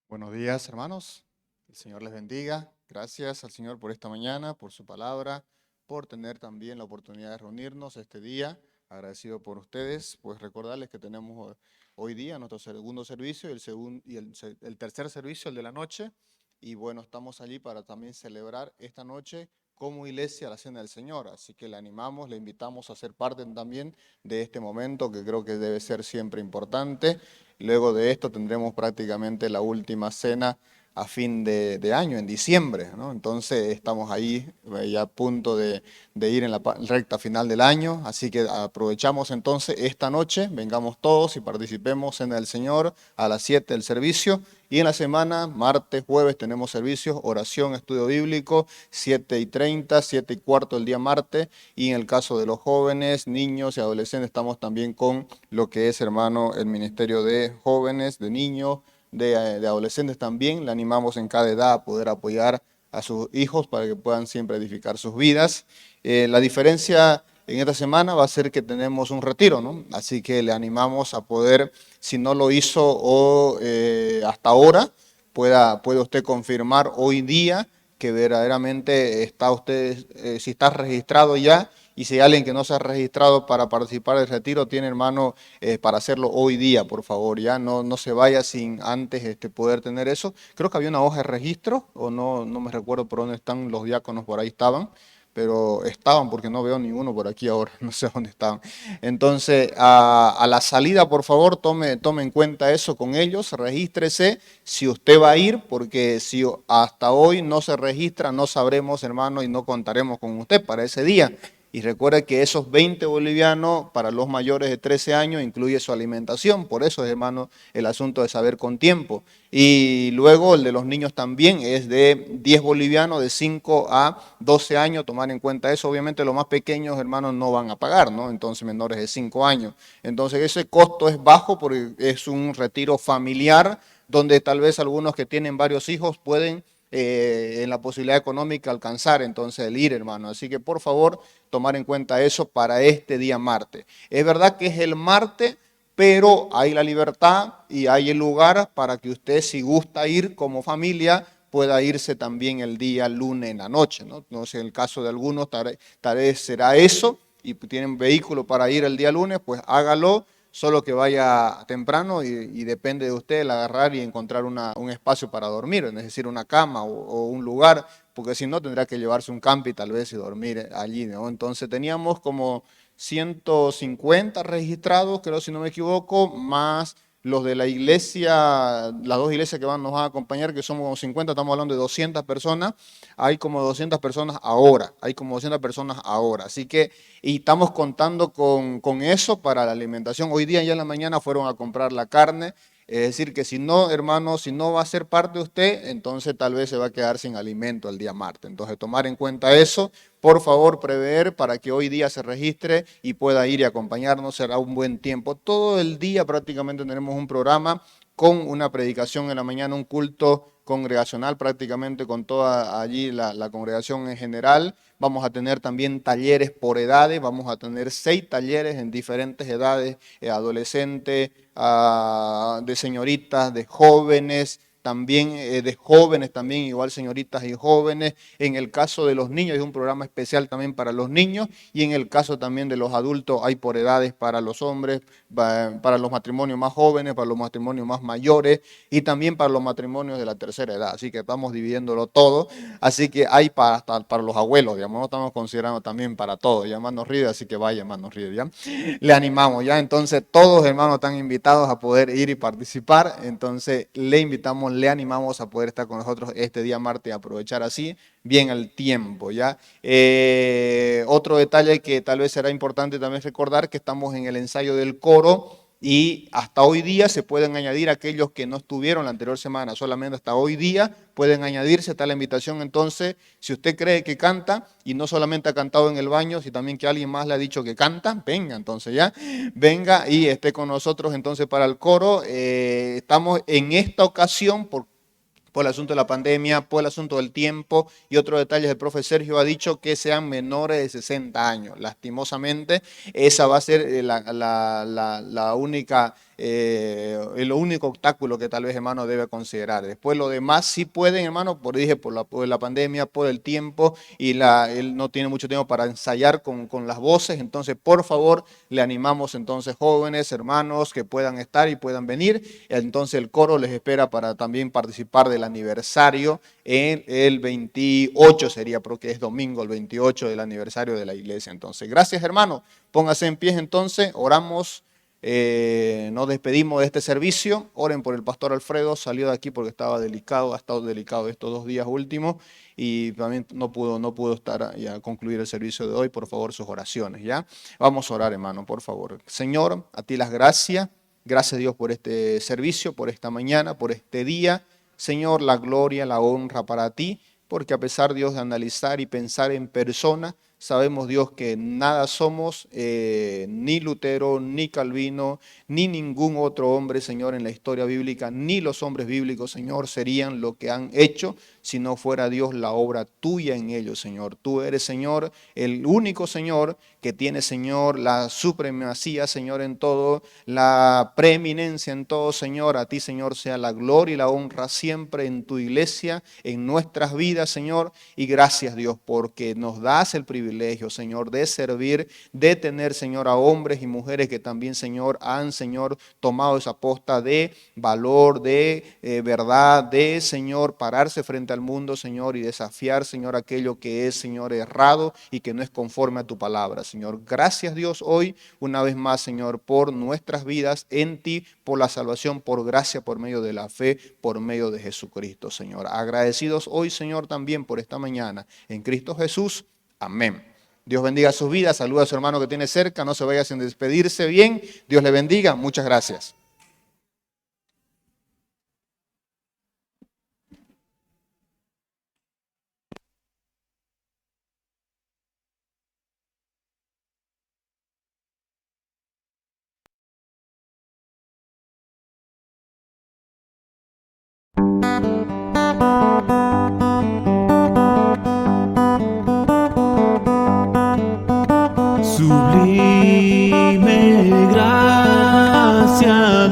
Buenos días, hermanos. El Señor les bendiga. Gracias al Señor por esta mañana, por su palabra, por tener también la oportunidad de reunirnos este día. Agradecido por ustedes. Pues recordarles que tenemos hoy día nuestro segundo servicio y el tercer servicio, el de la noche. Y bueno, estamos allí para también celebrar esta noche como iglesia la Cena del Señor. Así que le animamos, le invitamos a ser parte también de este momento que creo que debe ser siempre importante. Luego de esto tendremos prácticamente la última cena a fin de año, en diciembre, ¿no? Entonces estamos ahí ya a punto de ir en la recta final del año, así que aprovechamos entonces esta noche, vengamos todos y participemos en el Señor a las 7 del servicio, y en la semana, martes, jueves, tenemos servicios, oración, estudio bíblico, 7:30, 7:15 el día martes, y en el caso de los jóvenes, niños y adolescentes, estamos también con lo que es, hermano, el Ministerio de Jóvenes, de Niños, de adolescentes también. Le animamos en cada edad a poder apoyar a sus hijos para que puedan siempre edificar sus vidas. La diferencia en esta semana va a ser que tenemos un retiro, ¿no? Así que le animamos a poder, si no lo hizo hasta ahora, puede usted confirmar hoy día que verdaderamente está usted, si está registrado ya. Y si hay alguien que no se ha registrado para participar del retiro, tiene, hermano, para hacerlo hoy día, por favor. Ya no se vaya sin antes poder tener eso. Creo que había una hoja de registro, o no me recuerdo por dónde están los diáconos, por ahí estaban. Pero estaban, porque no veo ninguno por aquí ahora, no sé dónde estaban. Entonces, a la salida, por favor, tome en cuenta eso con ellos, regístrese si usted va a ir, porque si hasta hoy no se registra, no sabremos, hermano, y no contaremos con usted para ese día. Y recuerde que esos 20 bolivianos para los mayores de 13 años incluye su alimentación. Por eso, hermano, el asunto de saber con tiempo. Y luego el de los niños también es de 10 bolivianos de 5 a 12 años. Tomar en cuenta eso. Obviamente los más pequeños, hermanos, no van a pagar, ¿no? Entonces menores de 5 años. Entonces ese costo es bajo porque es un retiro familiar donde tal vez algunos que tienen varios hijos pueden en la posibilidad económica alcanzar entonces el ir, hermano. Así que por favor tomar en cuenta eso para este día martes. Es verdad que es el martes, pero hay la libertad y hay el lugar para que usted, si gusta ir como familia, pueda irse también el día lunes en la noche, ¿no? No sé, en el caso de algunos tal vez será eso y tienen vehículo para ir el día lunes, pues hágalo. Solo que vaya temprano y depende de usted el agarrar y encontrar un espacio para dormir, es decir, una cama o un lugar, porque si no tendrá que llevarse un campi tal vez y dormir allí, ¿no? Entonces teníamos como 150 registrados, creo si no me equivoco, más los de la iglesia, las dos iglesias que nos van a acompañar, que somos como 50, estamos hablando de 200 personas, hay como 200 personas ahora, así que, y estamos contando con eso para la alimentación. Hoy día ya en la mañana fueron a comprar la carne, es decir, que si no, hermano, si no va a ser parte de usted, entonces tal vez se va a quedar sin alimento el día martes. Entonces, tomar en cuenta eso, por favor, prever para que hoy día se registre y pueda ir y acompañarnos, será un buen tiempo. Todo el día prácticamente tenemos un programa con una predicación en la mañana, un culto congregacional prácticamente con toda allí la congregación en general. Vamos a tener también talleres por edades, vamos a tener 6 talleres en diferentes edades, adolescentes, de señoritas, de jóvenes, también de jóvenes, también igual señoritas y jóvenes. En el caso de los niños hay un programa especial también para los niños, y en el caso también de los adultos hay por edades para los hombres, para los matrimonios más jóvenes, para los matrimonios más mayores y también para los matrimonios de la tercera edad. Así que estamos dividiéndolo todo. Así que hay hasta para los abuelos, digamos, no estamos considerando también para todos. Ya hermanos Ríos, así que vaya hermanos Ríos, ya. Le animamos, ya. Entonces todos hermanos están invitados a poder ir y participar. Entonces le invitamos, le animamos a poder estar con nosotros este día martes y aprovechar así bien el tiempo, ¿ya? Otro detalle que tal vez será importante también recordar, que estamos en el ensayo del coro, y hasta hoy día se pueden añadir aquellos que no estuvieron la anterior semana, solamente hasta hoy día pueden añadirse. Está la invitación. Entonces, si usted cree que canta y no solamente ha cantado en el baño, si también que alguien más le ha dicho que canta, venga entonces ya, venga y esté con nosotros entonces para el coro. Estamos en esta ocasión por el asunto de la pandemia, por el asunto del tiempo y otros detalles. El profe Sergio ha dicho que sean menores de 60 años. Lastimosamente, esa va a ser la única, el único obstáculo que tal vez, hermano, debe considerar. Después lo demás sí pueden, hermano, por la pandemia, por el tiempo, y él no tiene mucho tiempo para ensayar con las voces. Entonces, por favor, le animamos entonces, jóvenes, hermanos, que puedan estar y puedan venir. Entonces el coro les espera para también participar del aniversario en el 28, sería, porque es domingo el 28 del aniversario de la iglesia. Entonces, gracias hermano, póngase en pie entonces, oramos, nos despedimos de este servicio. Oren por el pastor Alfredo, salió de aquí porque estaba delicado, ha estado delicado estos 2 días últimos y también no pudo estar y a concluir el servicio de hoy. Por favor, sus oraciones, ¿ya? Vamos a orar, hermano, por favor. Señor, a ti las gracias. Gracias, Dios, por este servicio, por esta mañana, por este día. Señor, la gloria, la honra para ti, porque a pesar, Dios, de analizar y pensar en persona, sabemos, Dios, que nada somos, ni Lutero, ni Calvino, ni ningún otro hombre, Señor, en la historia bíblica, ni los hombres bíblicos, Señor, serían lo que han hecho si no fuera, Dios, la obra tuya en ellos, Señor. Tú eres, Señor, el único, Señor, que tiene, Señor, la supremacía, Señor, en todo, la preeminencia en todo, Señor. A ti, Señor, sea la gloria y la honra siempre en tu iglesia, en nuestras vidas, Señor. Y gracias, Dios, porque nos das el privilegio, Señor, de servir, de tener, Señor, a hombres y mujeres que también, Señor, han, Señor, tomado esa posta de valor, de verdad, de, Señor, pararse frente al mundo, Señor, y desafiar, Señor, aquello que es, Señor, errado y que no es conforme a tu palabra, Señor. Gracias, Dios, hoy, una vez más, Señor, por nuestras vidas en ti, por la salvación, por gracia, por medio de la fe, por medio de Jesucristo, Señor. Agradecidos hoy, Señor, también por esta mañana, en Cristo Jesús. Amén. Dios bendiga sus vidas. Saluda a su hermano que tiene cerca. No se vaya sin despedirse bien. Dios le bendiga. Muchas gracias. Sublime gracia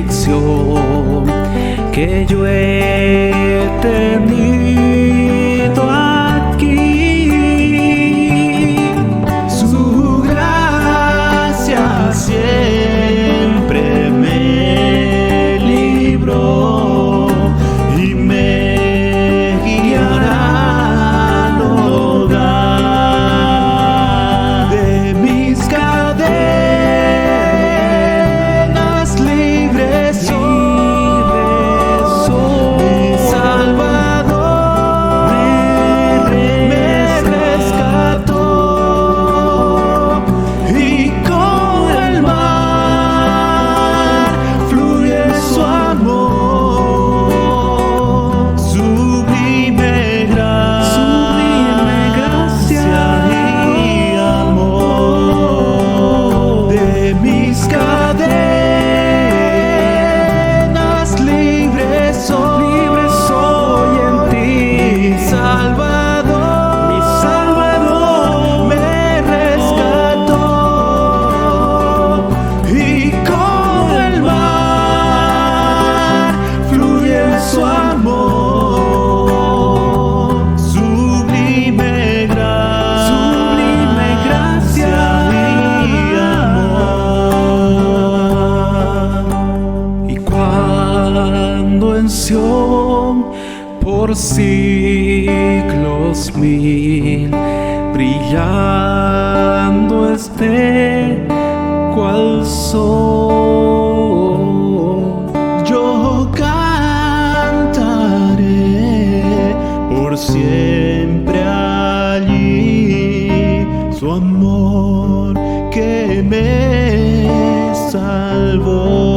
aflicción que yo he tenido aquí. Su gracia siempre me libró y me guiará al hogar. De mis cadenas libres soy, mi Salvador me rescató, y con el mar fluye su amor, sublime gracia y amor. De mis cadenas libres soy en ti, Salvador, mi Salvador me rescató, y con el mar fluye su amor, sublime gracia y amor. Y cuando en Sión por siglos mil brillando esté cual sol, yo cantaré por siempre allí su amor que me salvó.